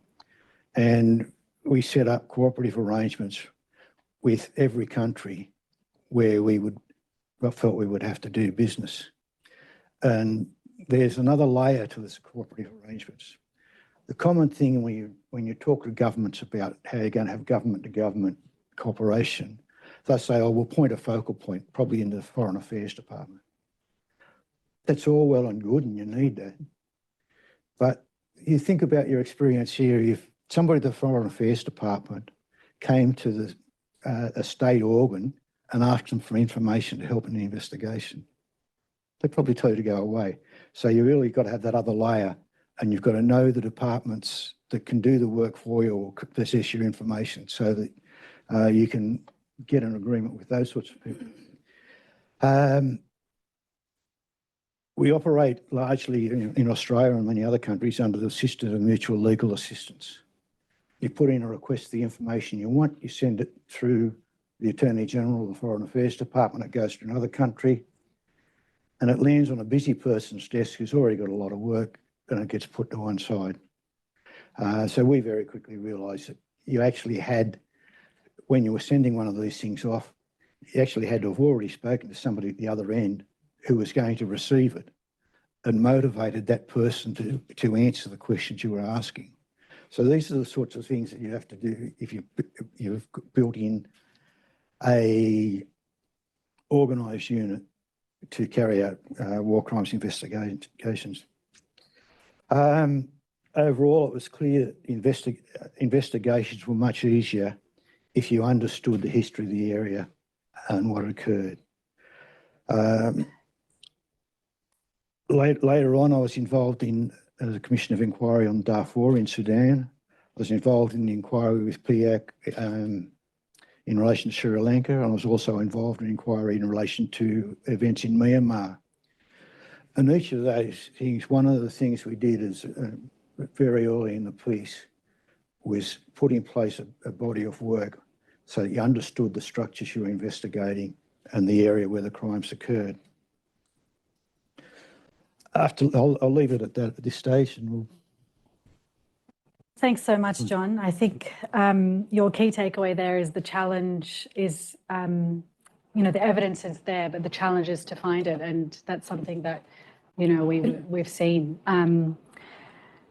And we set up cooperative arrangements with every country where we felt we would have to do business. And there's another layer to this cooperative arrangements. The common thing when you talk to governments about how you're going to have government-to-government cooperation, they say, oh, we'll point a focal point, probably in the Foreign Affairs Department. That's all well and good, and you need that. But you think about your experience here, if somebody at the Foreign Affairs Department came to a state organ and asked them for information to help in the investigation, they'd probably tell you to go away. So you really got to have that other layer, and you've got to know the departments that can do the work for you or possess your information so that you can get an agreement with those sorts of people. We operate largely in Australia and many other countries under the system of mutual legal assistance. You put in a request for the information you want, you send it through the Attorney General of the Foreign Affairs Department, it goes to another country, and it lands on a busy person's desk who's already got a lot of work, and it gets put to one side. So we very quickly realised that you actually had, when you were sending one of these things off, you actually had to have already spoken to somebody at the other end who was going to receive it and motivated that person to answer the questions you were asking. So these are the sorts of things that you have to do if you've built in a organised unit to carry out war crimes investigations. Overall, it was clear investigations were much easier if you understood the history of the area and what occurred. Later on, I was involved in the Commission of Inquiry on Darfur in Sudan. I was involved in the inquiry with PIAC in relation to Sri Lanka, and I was also involved in inquiry in relation to events in Myanmar. And each of those things, one of the things we did is very early in the piece was put in place a body of work so that you understood the structures you were investigating and the area where the crimes occurred. I'll leave it at that at this stage, and we'll. Thanks so much, John. I think your key takeaway there is the challenge is, the evidence is there, but the challenge is to find it, and that's something that, we've seen.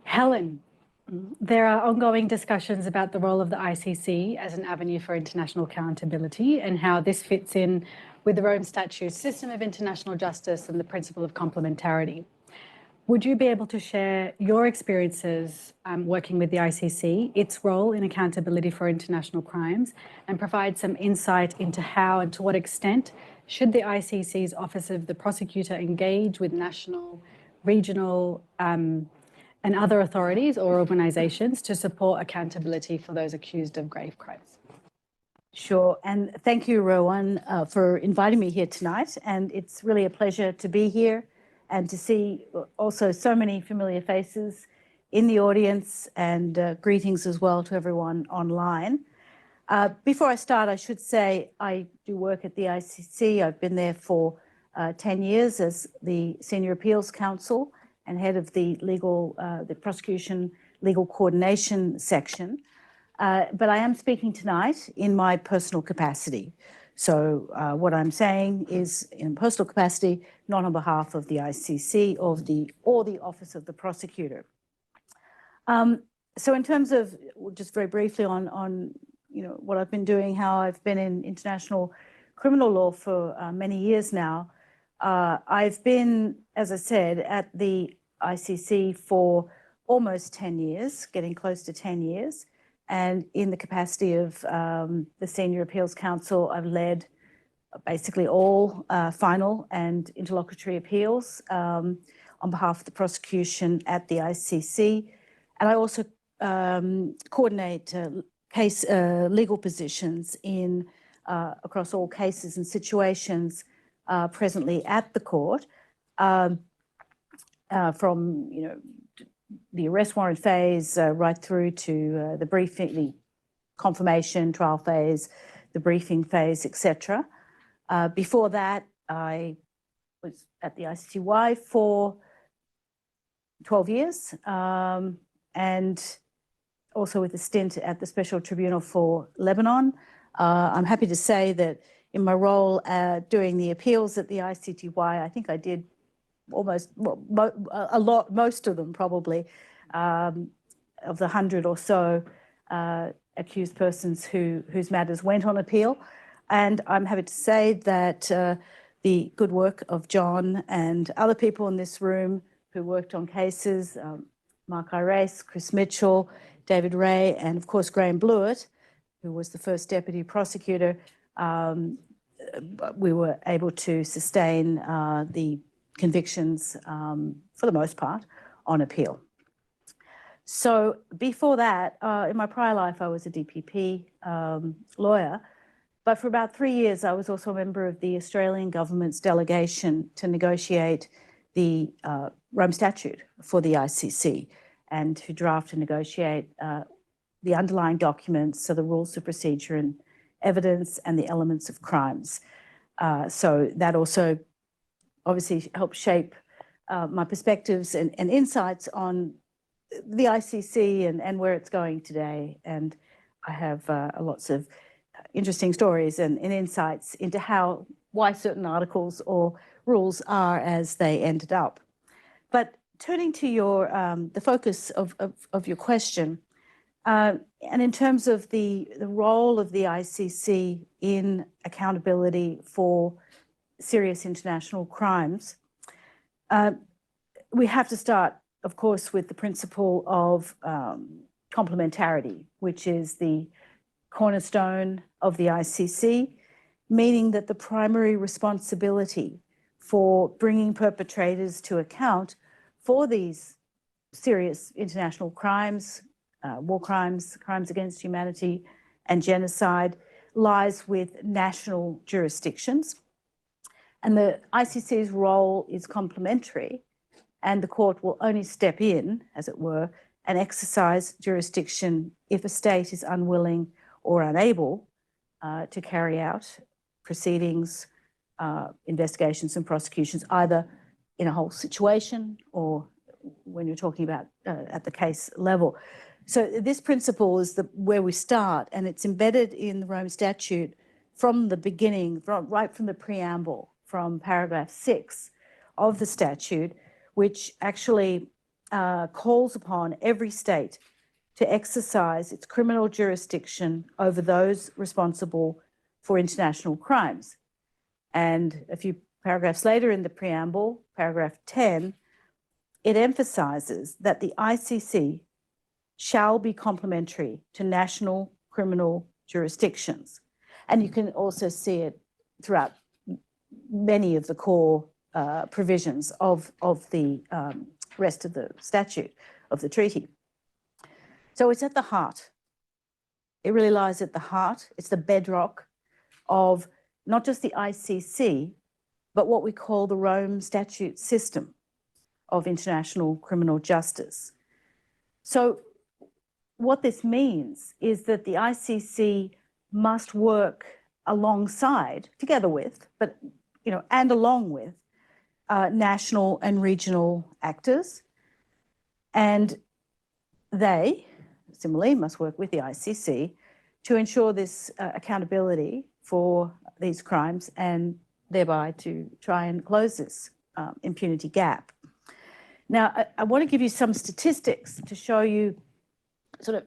Helen, there are ongoing discussions about the role of the ICC as an avenue for international accountability and how this fits in with the Rome Statute's system of international justice and the principle of complementarity. Would you be able to share your experiences working with the ICC, its role in accountability for international crimes, and provide some insight into how and to what extent should the ICC's Office of the Prosecutor engage with national, regional, and other authorities or organisations to support accountability for those accused of grave crimes? Sure, and thank you, Rowan, for inviting me here tonight. And it's really a pleasure to be here and to see also so many familiar faces in the audience, and greetings as well to everyone online. Before I start, I should say I do work at the ICC. I've been there for 10 years as the Senior Appeals Counsel and head of the prosecution legal coordination section. But I am speaking tonight in my personal capacity. So what I'm saying is in personal capacity, not on behalf of the ICC or the Office of the Prosecutor. So in terms of, just very briefly on what I've been doing, how I've been in international criminal law for many years now. I've been, as I said, at the ICC for almost 10 years, getting close to 10 years. And in the capacity of the Senior Appeals Counsel, I've led basically all final and interlocutory appeals on behalf of the prosecution at the ICC. And I also coordinate legal positions across all cases and situations presently at the court, from the arrest warrant phase right through to the briefing, the confirmation trial phase, the briefing phase, etc. Before that, I was at the ICCY for 12 years, and also with a stint at the Special Tribunal for Lebanon. I'm happy to say that in my role doing the appeals at the ICTY, I think I did almost most of them probably, of the 100 or so accused persons whose matters went on appeal. And I'm happy to say that the good work of John and other people in this room who worked on cases, Mark Irace, Chris Mitchell, David Ray, and of course Graham Blewett, who was the first deputy prosecutor, we were able to sustain the convictions for the most part on appeal. So before that, in my prior life, I was a DPP lawyer, but for about 3 years, I was also a member of the Australian government's delegation to negotiate the Rome Statute for the ICC and to draft and negotiate the underlying documents, so the rules of procedure and evidence and the elements of crimes. So that also obviously helped shape my perspectives and insights on the ICC and where it's going today. And I have lots of interesting stories and insights into why certain articles or rules are as they ended up. But turning to the focus of your question, and in terms of the role of the ICC in accountability for serious international crimes, we have to start, of course, with the principle of complementarity, which is the cornerstone of the ICC, meaning that the primary responsibility for bringing perpetrators to account for these serious international crimes, war crimes, crimes against humanity, and genocide lies with national jurisdictions. And the ICC's role is complementary, and the court will only step in, as it were, and exercise jurisdiction if a state is unwilling or unable to carry out proceedings, investigations and prosecutions, either in a whole situation or when you're talking about at the case level. So this principle is where we start, and it's embedded in the Rome Statute from the beginning, right from the preamble, from paragraph 6 of the statute, which actually calls upon every state to exercise its criminal jurisdiction over those responsible for international crimes. And a few paragraphs later in the preamble, paragraph 10, it emphasizes that the ICC shall be complementary to national criminal jurisdictions. And you can also see it throughout many of the core provisions of the rest of the statute, of the treaty. So it's at the heart. It really lies at the heart. It's the bedrock of not just the ICC, but what we call the Rome Statute system of international criminal justice. So what this means is that the ICC must work alongside, together with, but and along with national and regional actors, and they similarly must work with the ICC to ensure this accountability for these crimes and thereby to try and close this impunity gap. Now, I want to give you some statistics to show you sort of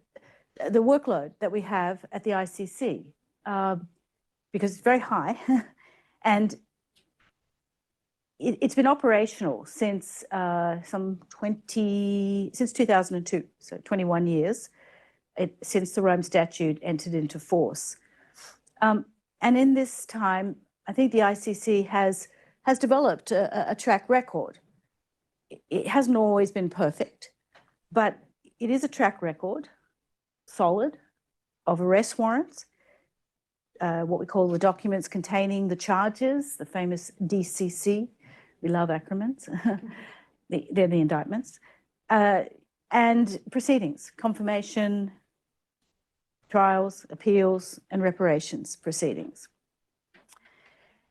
the workload that we have at the ICC, because it's very high and it's been operational since since 2002, so 21 years since the Rome Statute entered into force. And in this time, I think the ICC has developed a track record. It hasn't always been perfect, but it is a track record, solid, of arrest warrants, what we call the documents containing the charges, the famous DCC. We love acronyms. They're the indictments. And proceedings, confirmation, trials, appeals, and reparations proceedings.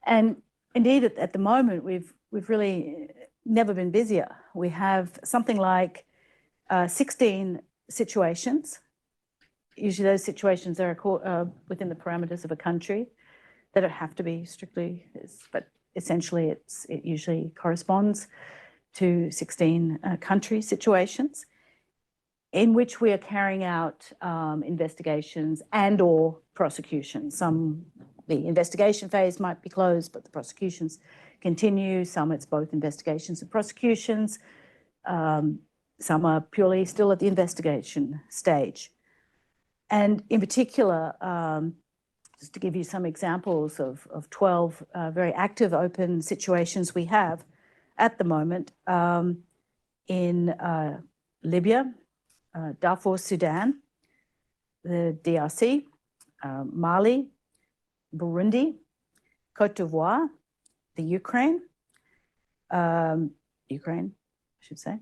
And indeed, at the moment, we've really never been busier. We have something like 16 situations. Usually those situations are within the parameters of a country. They don't have to be strictly, but essentially it usually corresponds to 16 country situations in which we are carrying out investigations and or prosecutions. Some, the investigation phase might be closed, but the prosecutions continue. Some it's both investigations and prosecutions. Some are purely still at the investigation stage. And in particular, just to give you some examples of 12 very active open situations we have at the moment in Libya, Darfur, Sudan, the DRC, Mali, Burundi, Cote d'Ivoire, the Ukraine, I should say,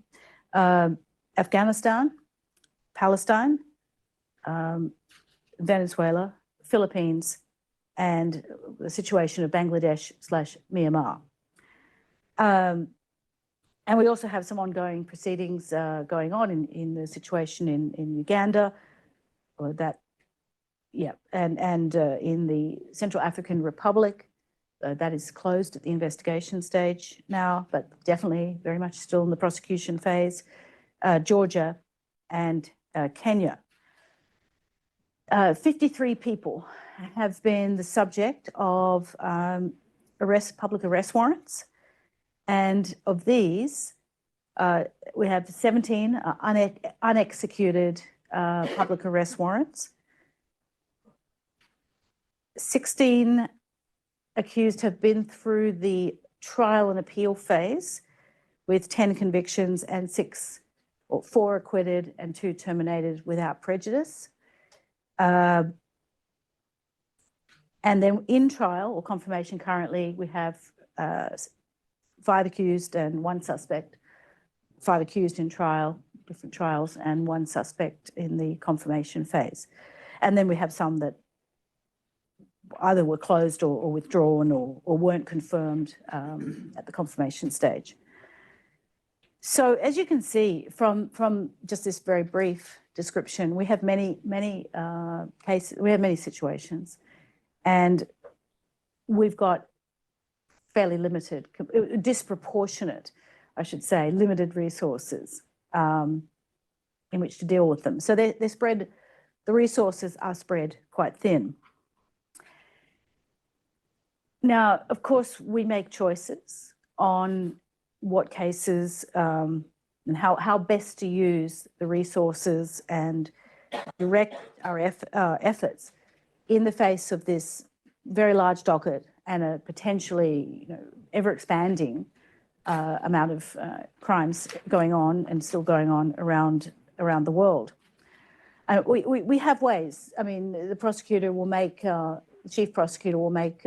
Afghanistan, Palestine, Venezuela, Philippines, and the situation of Bangladesh/Myanmar. And we also have some ongoing proceedings going on in the situation in Uganda, or that, yeah, and in the Central African Republic. That is closed at the investigation stage now, but definitely very much still in the prosecution phase. Georgia and Kenya. 53 people have been the subject of public arrest warrants. And of these, we have 17 unexecuted public arrest warrants. 16 accused have been through the trial and appeal phase with 10 convictions and 4 acquitted and 2 terminated without prejudice. And then in trial or confirmation currently, we have 5 accused and 1 suspect, 5 accused in trial, different trials, and 1 suspect in the confirmation phase. And then we have some that either were closed or withdrawn or weren't confirmed at the confirmation stage. So as you can see from just this very brief description, we have many cases, we have many situations, and we've got fairly limited, disproportionate, I should say, limited resources in which to deal with them. So they're spread, the resources are spread quite thin. Now, of course, we make choices on what cases and how best to use the resources and direct our efforts in the face of this very large docket and a potentially ever expanding amount of crimes going on and still going on around the world. We have ways. I mean, the prosecutor will make, the chief prosecutor will make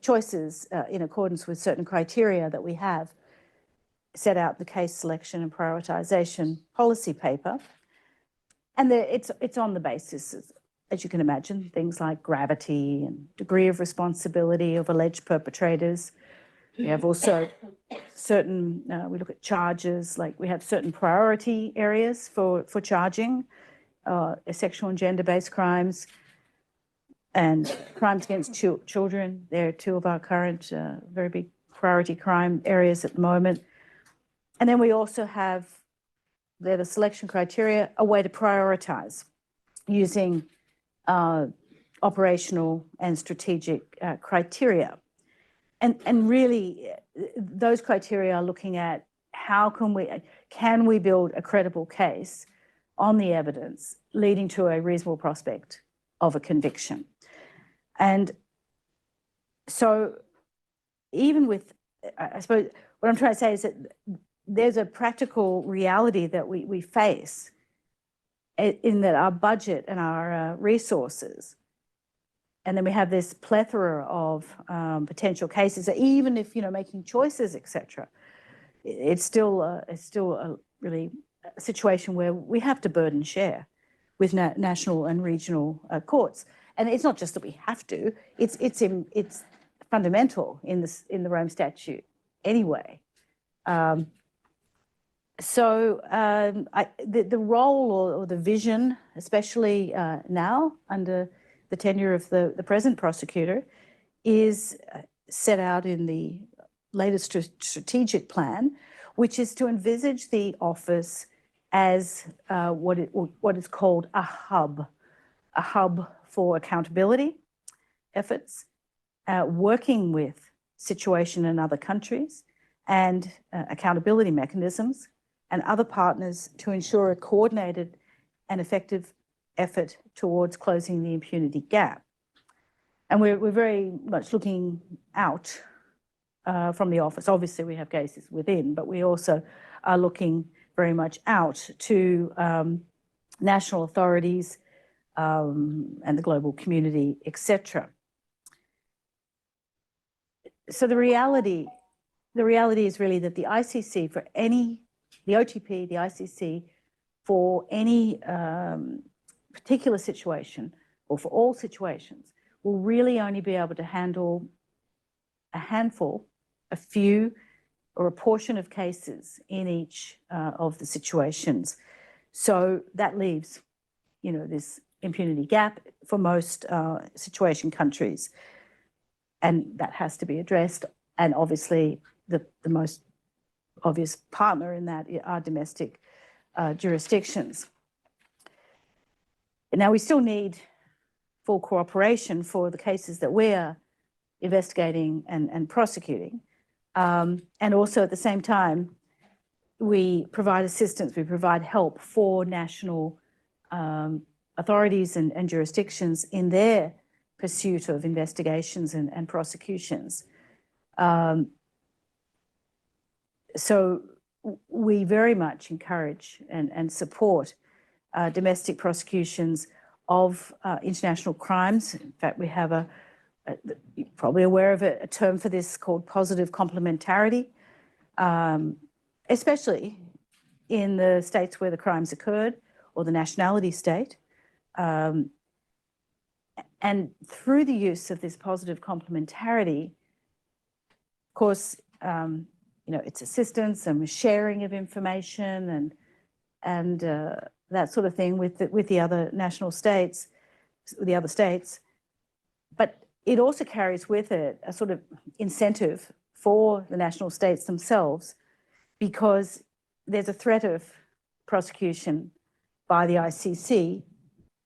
choices in accordance with certain criteria that we have set out the case selection and prioritization policy paper. And it's on the basis, as you can imagine, things like gravity and degree of responsibility of alleged perpetrators. We have also certain, we look at charges, like we have certain priority areas for charging sexual and gender-based crimes and crimes against children. They're 2 of our current very big priority crime areas at the moment. And then we also have, they're the selection criteria, a way to prioritize using operational and strategic criteria. And really, those criteria are looking at how can we build a credible case on the evidence leading to a reasonable prospect of a conviction. And so even with, I suppose, what I'm trying to say is that there's a practical reality that we face in that our budget and our resources, and then we have this plethora of potential cases that even if, making choices, etc., it's still a really a situation where we have to burden share with national and regional courts. And it's not just that we have to, it's fundamental in the Rome Statute anyway. So the role or the vision, especially now under the tenure of the present prosecutor, is set out in the latest strategic plan, which is to envisage the office as what is called a hub for accountability efforts, working with situation in other countries and accountability mechanisms and other partners to ensure a coordinated and effective effort towards closing the impunity gap. And we're very much looking out from the office. Obviously, we have cases within, but we also are looking very much out to national authorities and the global community, etc. So the reality is really that the ICC for any, the OTP, the ICC for any particular situation or for all situations will really only be able to handle a handful, a few, or a portion of cases in each of the situations. So that leaves, this impunity gap for most situation countries. And that has to be addressed. And obviously, the most obvious partner in that are domestic jurisdictions. Now, we still need full cooperation for the cases that we are investigating and prosecuting. And also at the same time, we provide assistance, we provide help for national authorities and jurisdictions in their pursuit of investigations and prosecutions. So we very much encourage and support domestic prosecutions of international crimes. In fact, we have you're probably aware of a term for this called positive complementarity, especially in the states where the crimes occurred or the nationality state. And through the use of this positive complementarity, of course, it's assistance and sharing of information and that sort of thing with the other national states, the other states. But it also carries with it a sort of incentive for the national states themselves, because there's a threat of prosecution by the ICC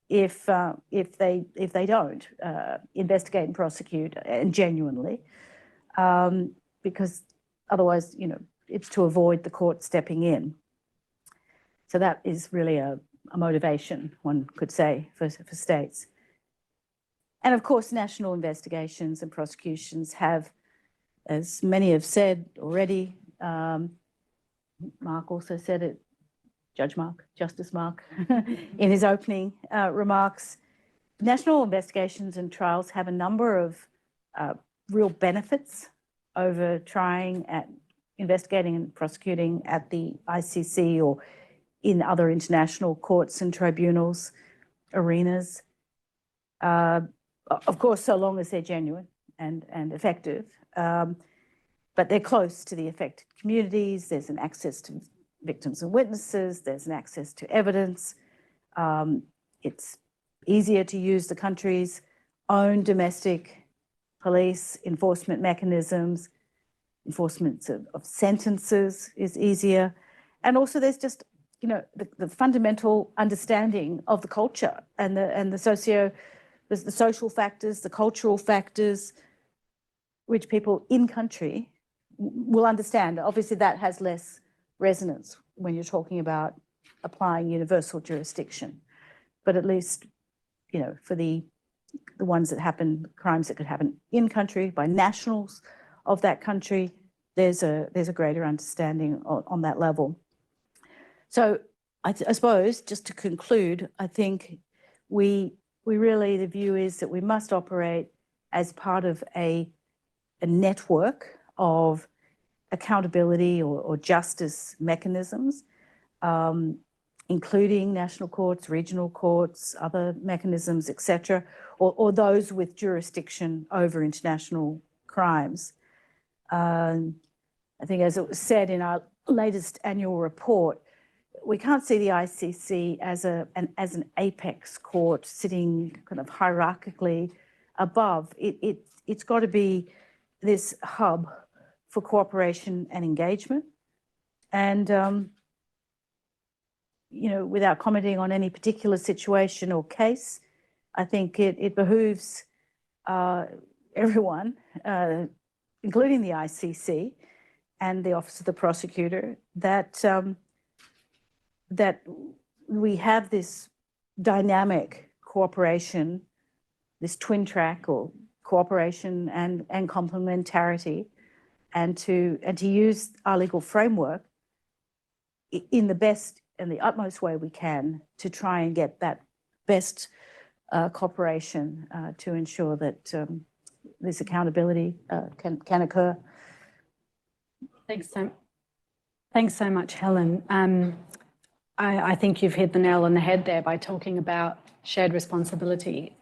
if they don't investigate and prosecute and genuinely, because otherwise, it's to avoid the court stepping in. So that is really a motivation, one could say, for states. And of course, national investigations and prosecutions have, as many have said already, Mark also said it, Justice Mark, in his opening remarks, national investigations and trials have a number of real benefits over trying at investigating and prosecuting at the ICC or in other international courts and tribunals arenas. Of course, so long as they're genuine and effective, but they're close to the affected communities. There's an access to victims and witnesses. There's an access to evidence. It's easier to use the country's own domestic police enforcement mechanisms. Enforcement of sentences is easier. And also there's just, the fundamental understanding of the culture and the social factors, the cultural factors, which people in country will understand. Obviously that has less resonance when you're talking about applying universal jurisdiction, but at least, for the ones that happen, crimes that could happen in country by nationals of that country, there's a greater understanding on that level. So I suppose, just to conclude, I think we really, the view is that we must operate as part of a network of accountability or justice mechanisms, including national courts, regional courts, other mechanisms, etc., or those with jurisdiction over international crimes. I think, as it was said in our latest annual report, we can't see the ICC as an apex court sitting kind of hierarchically above. It's got to be this hub for cooperation and engagement. And, you know, without commenting on any particular situation or case, I think it behooves everyone, including the ICC and the Office of the Prosecutor, that that we have this dynamic cooperation, this twin track or cooperation and complementarity, and to use our legal framework in the best and the utmost way we can to try and get that best cooperation to ensure that this accountability can occur. Thanks so much, Helen. I think you've hit the nail on the head there by talking about shared responsibility.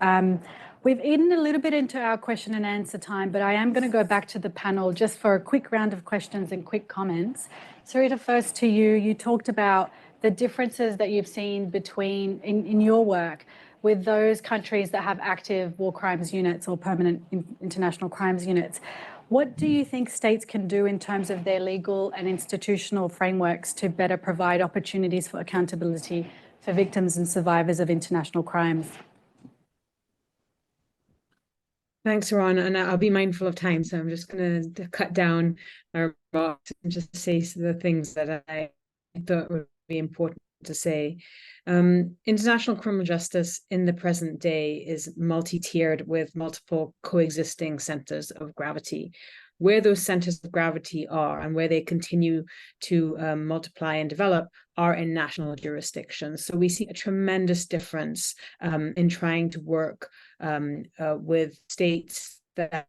We've eaten a little bit into our question and answer time, but I am going to go back to the panel just for a quick round of questions and quick comments. Sarita, first to you. You talked about the differences that you've seen between in your work with those countries that have active war crimes units or permanent international crimes units. What do you think states can do in terms of their legal and institutional frameworks to better provide opportunities for accountability for victims and survivors of international crimes? Thanks, Ron, and I'll be mindful of time, so I'm just going to cut down my remarks and just say the things that I thought would be important to say. International criminal justice in the present day is multi-tiered with multiple coexisting centers of gravity. Where those centers of gravity are and where they continue to multiply and develop are in national jurisdictions. So we see a tremendous difference in trying to work with states that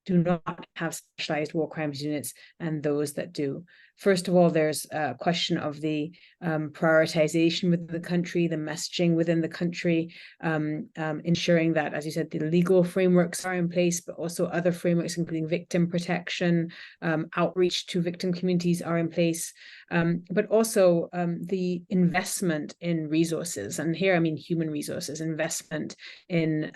do not have specialized war crimes units and those that do. First of all, there's a question of the prioritization within the country, the messaging within the country, ensuring that, as you said, the legal frameworks are in place, but also other frameworks, including victim protection, outreach to victim communities are in place, but also the investment in resources. And here, I mean human resources, investment in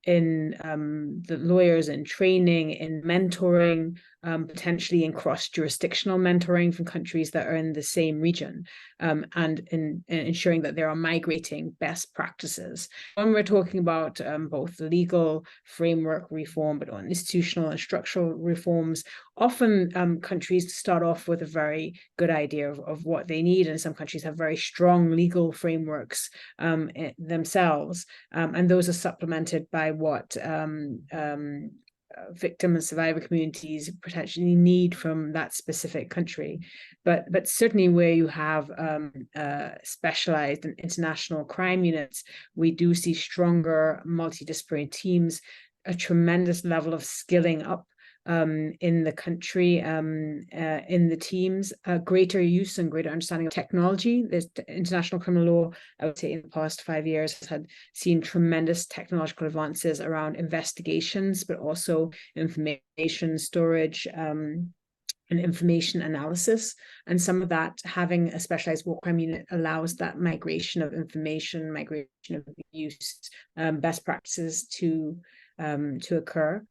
the lawyers, in training, in mentoring, potentially in cross-jurisdictional mentoring from countries that are in the same region, and in ensuring that there are migrating best practices. When we're talking about both legal framework reform, but on institutional and structural reforms, often countries start off with a very good idea of what they need, and some countries have very strong legal frameworks themselves, and those are supplemented by what victim and survivor communities potentially need from that specific country. But certainly where you have specialized and international crime units, we do see stronger multidisciplinary teams, a tremendous level of skilling up in the country, in the teams, greater use and greater understanding of technology. There's international criminal law, I would say, in the past 5 years has seen tremendous technological advances around investigations, but also information storage and information analysis. And some of that, having a specialized war crime unit allows that migration of information, migration of use, best practices to occur.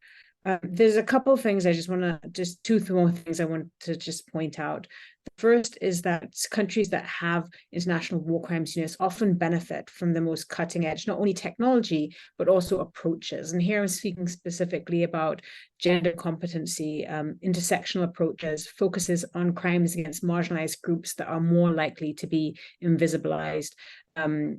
There's a couple of things I just want to, two more things I want to just point out. The first is that countries that have international war crimes units often benefit from the most cutting edge, not only technology, but also approaches. And here I'm speaking specifically about gender competency, intersectional approaches, focuses on crimes against marginalized groups that are more likely to be invisibilized,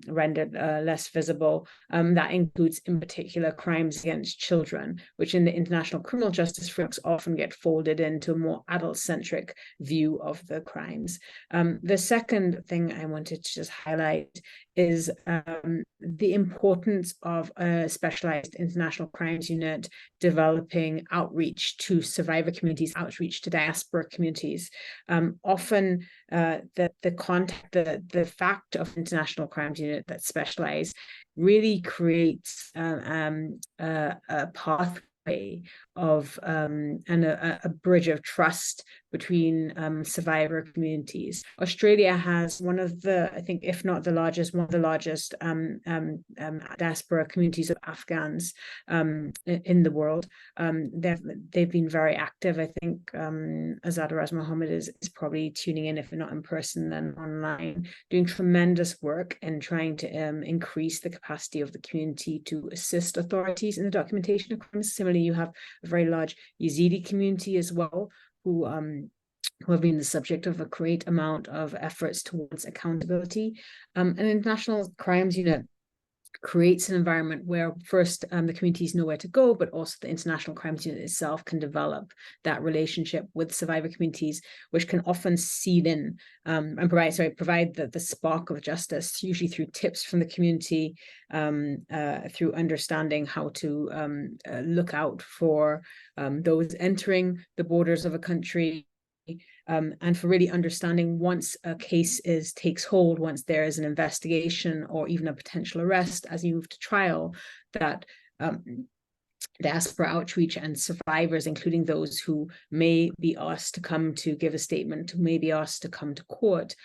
rendered less visible. That includes, in particular, crimes against children, which in the international criminal justice frameworks often get folded into a more adult-centric view of the crimes. The second thing I wanted to just highlight is the importance of a specialized international crimes unit developing outreach to survivor communities, outreach to diaspora communities. Often the fact of international crimes unit that's specialized really creates a pathway way of and a bridge of trust between survivor communities. Australia has one of the, I think, if not the largest, one of the largest diaspora communities of Afghans in the world. They've been very active. I think Azad Raz Mohammed is probably tuning in, if not in person, then online, doing tremendous work and trying to increase the capacity of the community to assist authorities in the documentation of crimes. Similarly, you have a very large Yazidi community as well, who have been the subject of a great amount of efforts towards accountability. An International Crimes Unit creates an environment where first the communities know where to go, but also the International Crimes Unit itself can develop that relationship with survivor communities, which can often seed in and provide the spark of justice, usually through tips from the community, through understanding how to look out for those entering the borders of a country, and for really understanding once a case takes hold, once there is an investigation or even a potential arrest as you move to trial, that diaspora outreach and survivors, including those who may be asked to come to give a statement, who may be asked to come to court,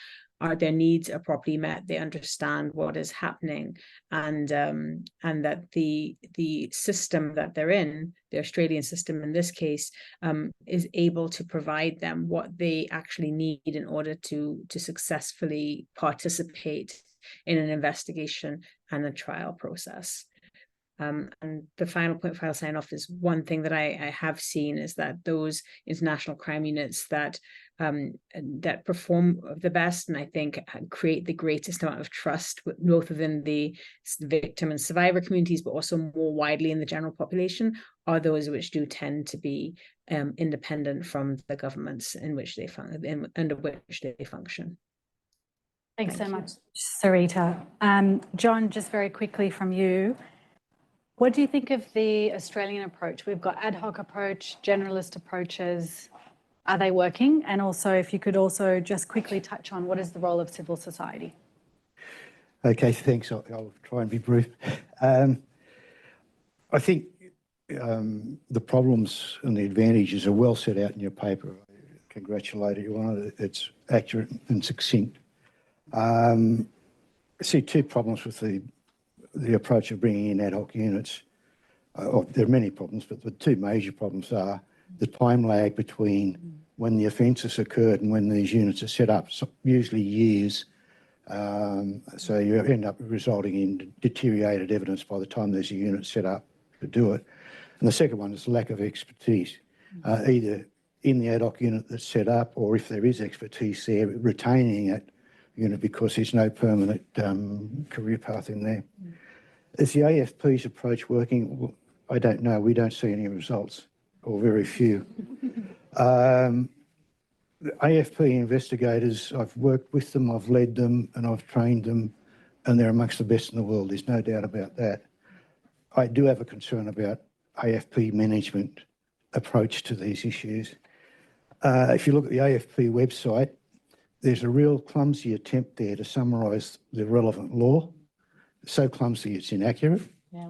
their needs are properly met. They understand what is happening, and that the system that they're in, the Australian system in this case, is able to provide them what they actually need in order to successfully participate in an investigation and a trial process. And the final point before I'll sign off is one thing that I have seen is that those international crime units that perform the best, and I think create the greatest amount of trust, both within the victim and survivor communities, but also more widely in the general population, are those which do tend to be independent from the governments in which they under which they function. Thanks so much, Sarita. John, just very quickly from you, what do you think of the Australian approach? We've got ad hoc approach, generalist approaches. Are they working? And also, if you could also just quickly touch on what is the role of civil society? Okay, thanks. I'll try and be brief. I think the problems and the advantages are well set out in your paper. I congratulate you on it. It's accurate and succinct. I see two problems with the approach of bringing in ad hoc units. There are many problems, but the two major problems are the time lag between when the offences occurred and when these units are set up, so usually years. So you end up resulting in deteriorated evidence by the time there's a unit set up to do it. And the second one is lack of expertise, either in the ad hoc unit that's set up, or if there is expertise there, retaining that unit because there's no permanent career path in there. Is the AFP's approach working? Well, I don't know. We don't see any results, or very few. The AFP investigators, I've worked with them, I've led them, and I've trained them, and they're amongst the best in the world. There's no doubt about that. I do have a concern about AFP management approach to these issues. If you look at the AFP website, there's a real clumsy attempt there to summarise the relevant law. So clumsy it's inaccurate. Yeah,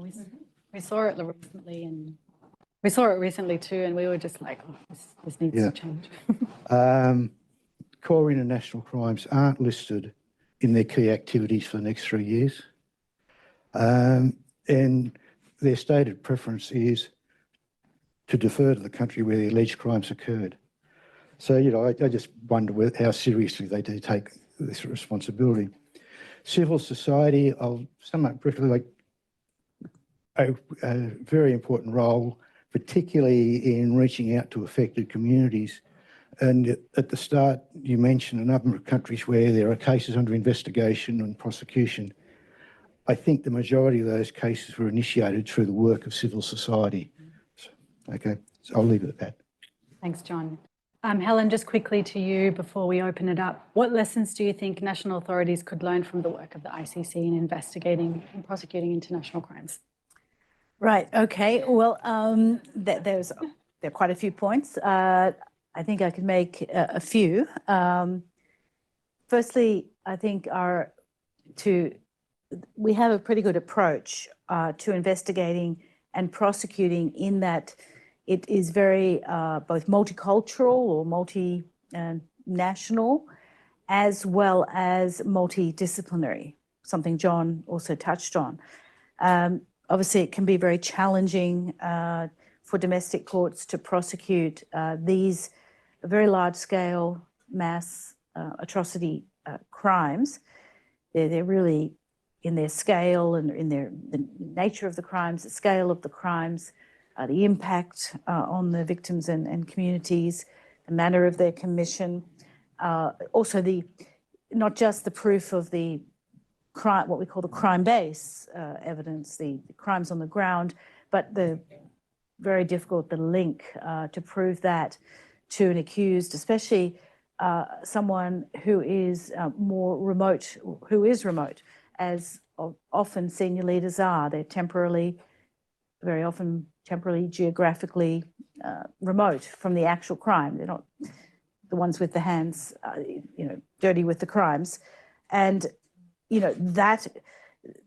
we saw it recently, and we saw it recently too, and we were just like, oh, this needs to change. Core international crimes aren't listed in their key activities for the next 3 years. And their stated preference is to defer to the country where the alleged crimes occurred. So, you know, I just wonder how seriously they do take this responsibility. Civil society, I'll sum up briefly, like a very important role, particularly in reaching out to affected communities. And at the start, you mentioned a number of countries where there are cases under investigation and prosecution. I think the majority of those cases were initiated through the work of civil society. Okay, so I'll leave it at that. Thanks, John. Helen, just quickly to you before we open it up, what lessons do you think national authorities could learn from the work of the ICC in investigating and prosecuting international crimes? Right, okay. Well, there are quite a few points. I think I could make a few. Firstly, I think we have a pretty good approach to investigating and prosecuting in that it is very both multicultural or multinational, as well as multidisciplinary, something John also touched on. Obviously, it can be very challenging for domestic courts to prosecute these very large-scale mass atrocity crimes. They're really, in their scale and in the nature of the crimes, the scale of the crimes, the impact on the victims and communities, the manner of their commission, also not just the proof of the crime, what we call the crime base evidence, the crimes on the ground, but the very difficult, the link to prove that to an accused, especially someone who is more remote, as often senior leaders are. They're very often temporarily, geographically remote from the actual crime. They're not the ones with the hands, dirty with the crimes. And,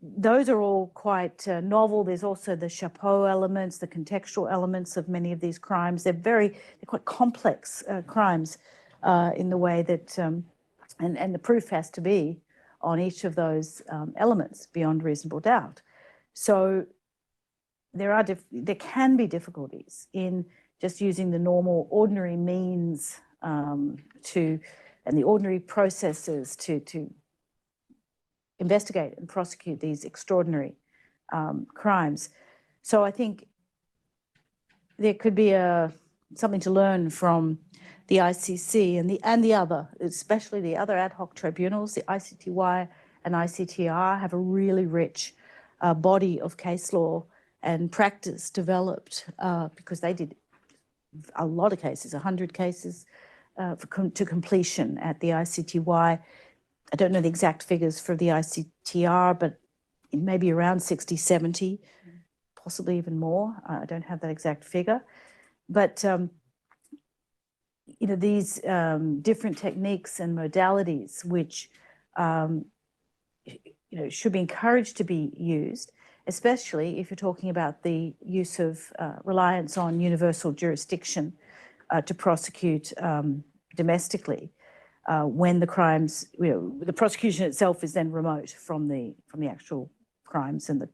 those are all quite novel. There's also the chapeau elements, the contextual elements of many of these crimes. They're quite complex crimes in the way that, and the proof has to be on each of those elements beyond reasonable doubt. So there can be difficulties in just using the normal, ordinary means and the ordinary processes to investigate and prosecute these extraordinary crimes. So I think there could be something to learn from the ICC and the other, especially the other ad hoc tribunals. The ICTY and ICTR have a really rich body of case law and practice developed because they did a lot of cases, 100 cases to completion at the ICTY. I don't know the exact figures for the ICTR, but it may be around 60, 70, possibly even more. I don't have that exact figure. But, these different techniques and modalities, which, should be encouraged to be used, especially if you're talking about the use of reliance on universal jurisdiction to prosecute domestically. When the crimes, the prosecution itself is then remote from the actual crimes and the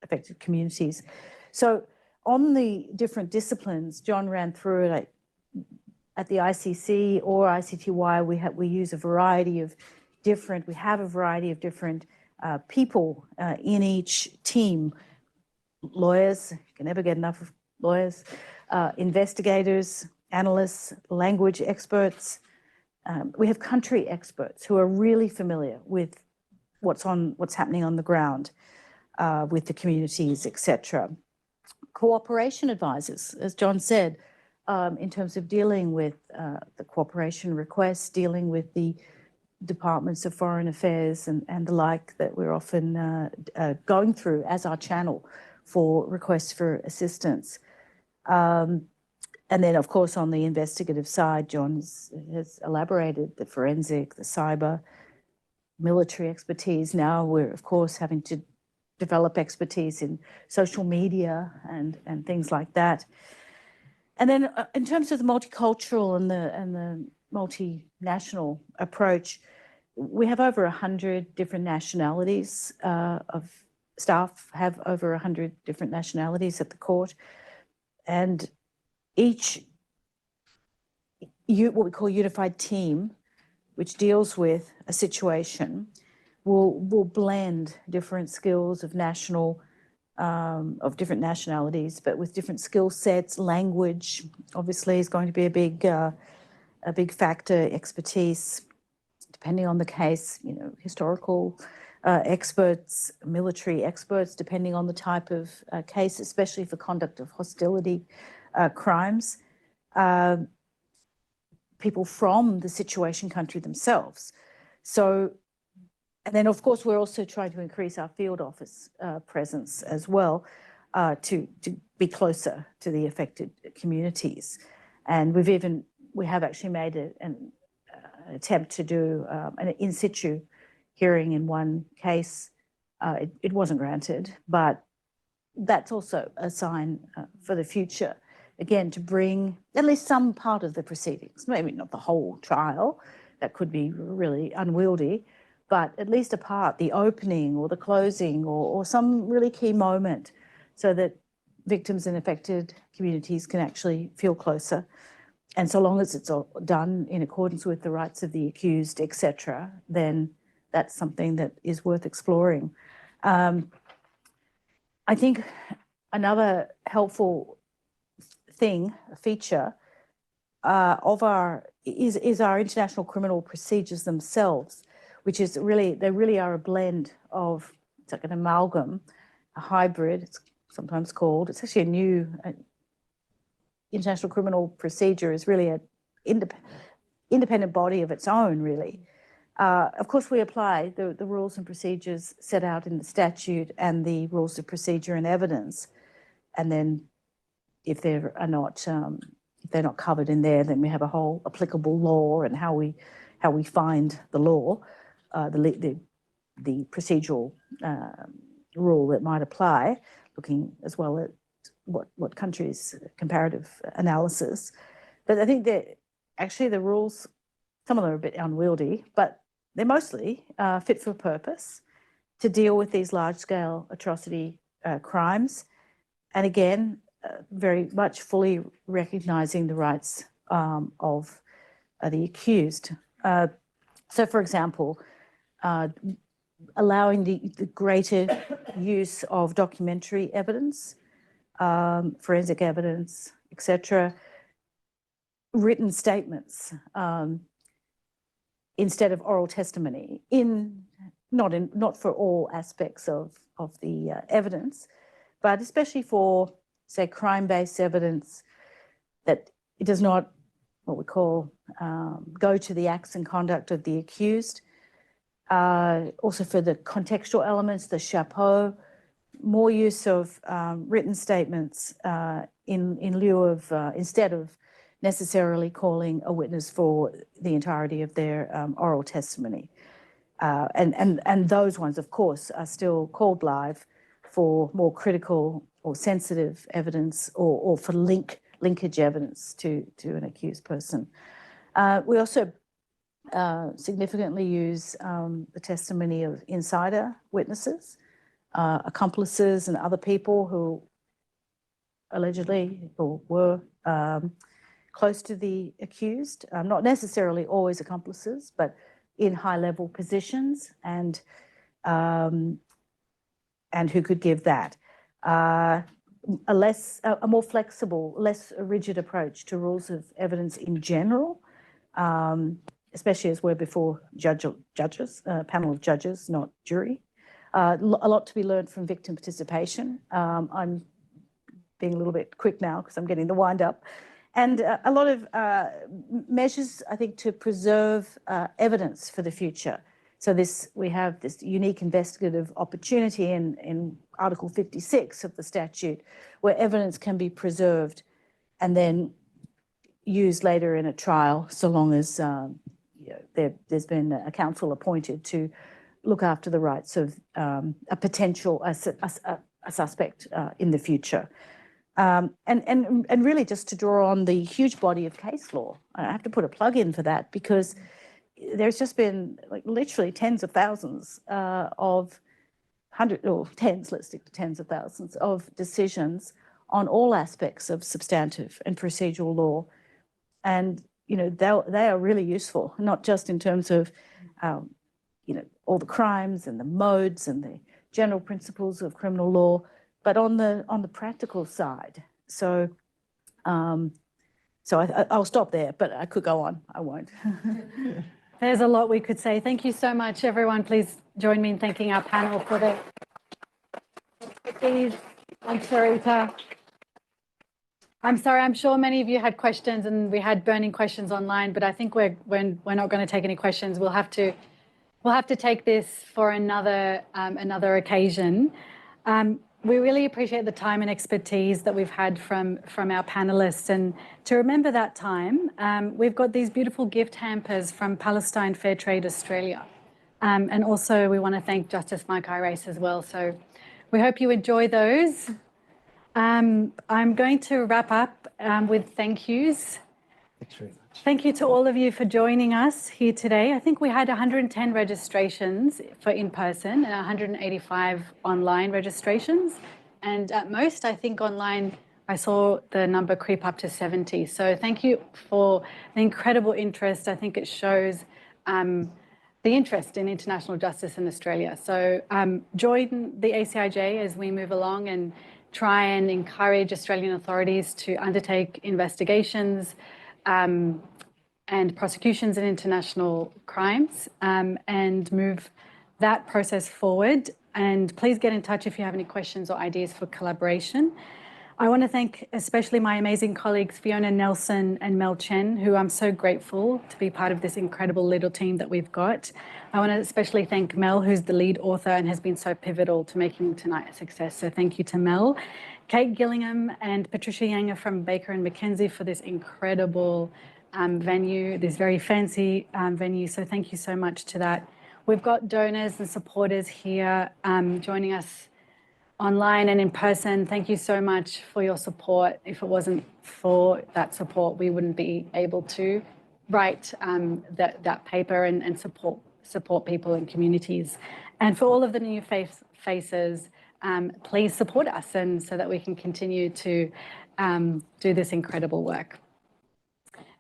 affected communities. So on the different disciplines, John ran through it at the ICC or ICTY. We use a variety of different people in each team. Lawyers, you can never get enough of lawyers, investigators, analysts, language experts. We have country experts who are really familiar with what's happening on the ground with the communities, etc. Cooperation advisors, as John said, in terms of dealing with the cooperation requests, dealing with the departments of foreign affairs and the like that we're often going through as our channel for requests for assistance. And then, of course, on the investigative side, John has elaborated the forensic, the cyber, military expertise. Now we're, of course, having to develop expertise in social media and things like that. And then in terms of the multicultural and the multinational approach, we have over 100 different nationalities of staff, have over 100 different nationalities at the court. And each, what we call unified team, which deals with a situation, will blend different skills of different nationalities, but with different skill sets. Language, obviously, is going to be a big factor. Expertise, depending on the case, historical experts, military experts, depending on the type of case, especially for conduct of hostility crimes, people from the situation country themselves. So, and then of course we're also trying to increase our field office presence as well to be closer to the affected communities. And we have actually made an attempt to do an in situ hearing in one case. It wasn't granted, but that's also a sign for the future, again, to bring at least some part of the proceedings, maybe not the whole trial, that could be really unwieldy, but at least a part, the opening or the closing or some really key moment, so that victims and affected communities can actually feel closer. And so long as it's all done in accordance with the rights of the accused, etc., then that's something that is worth exploring. I think another helpful feature of our international criminal procedures themselves, which is really, they really are a blend of, it's like an amalgam, a hybrid, it's sometimes called. It's actually a new international criminal procedure is really an independent body of its own, really. Of course, we apply the rules and procedures set out in the statute and the rules of procedure and evidence. And then if they're not covered in there, then we have a whole applicable law and how we find the law, the procedural rule that might apply, looking as well at what countries' comparative analysis. But I think that actually the rules, some of them are a bit unwieldy, but they're mostly fit for purpose to deal with these large-scale atrocity crimes. And again, very much fully recognising the rights of the accused. So, for example, allowing the greater use of documentary evidence, forensic evidence, etc., written statements instead of oral testimony, not for all aspects of the evidence, but especially for, say, crime-based evidence that it does not, what we call, go to the acts and conduct of the accused. Also for the contextual elements, the chapeau, more use of written statements in lieu of, instead of necessarily calling a witness for the entirety of their oral testimony. And those ones, of course, are still called live for more critical or sensitive evidence or for linkage evidence to an accused person. We also significantly use the testimony of insider witnesses, accomplices and other people who allegedly or were close to the accused, not necessarily always accomplices, but in high-level positions, and who could give that. A more flexible, less rigid approach to rules of evidence in general, especially as we're before judges, a panel of judges, not jury. A lot to be learned from victim participation. I'm being a little bit quick now because I'm getting the wind up. And a lot of measures, I think, to preserve evidence for the future. So we have this unique investigative opportunity in Article 56 of the statute, where evidence can be preserved and then used later in a trial, so long as there's been a counsel appointed to look after the rights of a potential suspect in the future. And really just to draw on the huge body of case law. I have to put a plug in for that because there's just been like literally tens of thousands of let's stick to tens of thousands of decisions on all aspects of substantive and procedural law. And, they are really useful, not just in terms of, all the crimes and the modes and the general principles of criminal law, but on the practical side. So, I'll stop there, but I could go on. I won't. There's a lot we could say. Thank you so much, everyone. Please join me in thanking our panel for their expertise. Thanks, Sarita. I'm sorry, I'm sure many of you had questions and we had burning questions online, but I think we're not going to take any questions. We'll have to take this for another occasion. We really appreciate the time and expertise that we've had from our panelists. And to remember that time, we've got these beautiful gift hampers from Palestine Fair Trade Australia. And also we want to thank Justice Mike Irace as well. So we hope you enjoy those. I'm going to wrap up with thank yous. Thanks very much. Thank you to all of you for joining us here today. I think we had 110 registrations for in-person and 185 online registrations. And at most, I think online, I saw the number creep up to 70. So thank you for the incredible interest. I think it shows the interest in international justice in Australia. So join the ACIJ as we move along and try and encourage Australian authorities to undertake investigations and prosecutions in international crimes and move that process forward. And please get in touch if you have any questions or ideas for collaboration. I want to thank especially my amazing colleagues, Fiona Nelson and Mel Chen, who I'm so grateful to be part of this incredible little team that we've got. I want to especially thank Mel, who's the lead author and has been so pivotal to making tonight a success. So thank you to Mel. Kate Gillingham and Patricia Yanger from Baker and McKenzie for this incredible venue, this very fancy venue. So thank you so much to that. We've got donors and supporters here joining us online and in person. Thank you so much for your support. If it wasn't for that support, we wouldn't be able to write that paper and support people and communities. And for all of the new faces, please support us and so that we can continue to do this incredible work.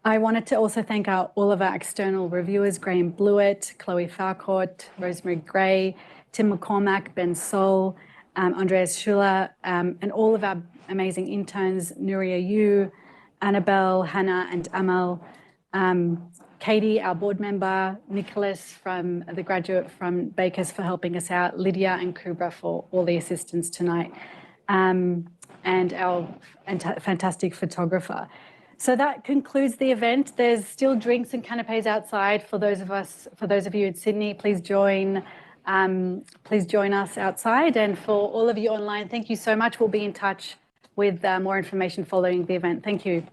I wanted to also thank all of our external reviewers, Graham Blewett, Chloe Falcourt, Rosemary Gray, Tim McCormack, Ben Sol, Andreas Schuller, and all of our amazing interns, Nuria Yu, Annabelle, Hannah, and Amal, Katie, our board member, Nicholas from the graduate from Bakers for helping us out, Lydia and Kubra for all the assistance tonight, and our fantastic photographer. So that concludes the event. There's still drinks and canapes outside for those of you in Sydney. Please join us outside. And for all of you online, thank you so much. We'll be in touch with more information following the event. Thank you.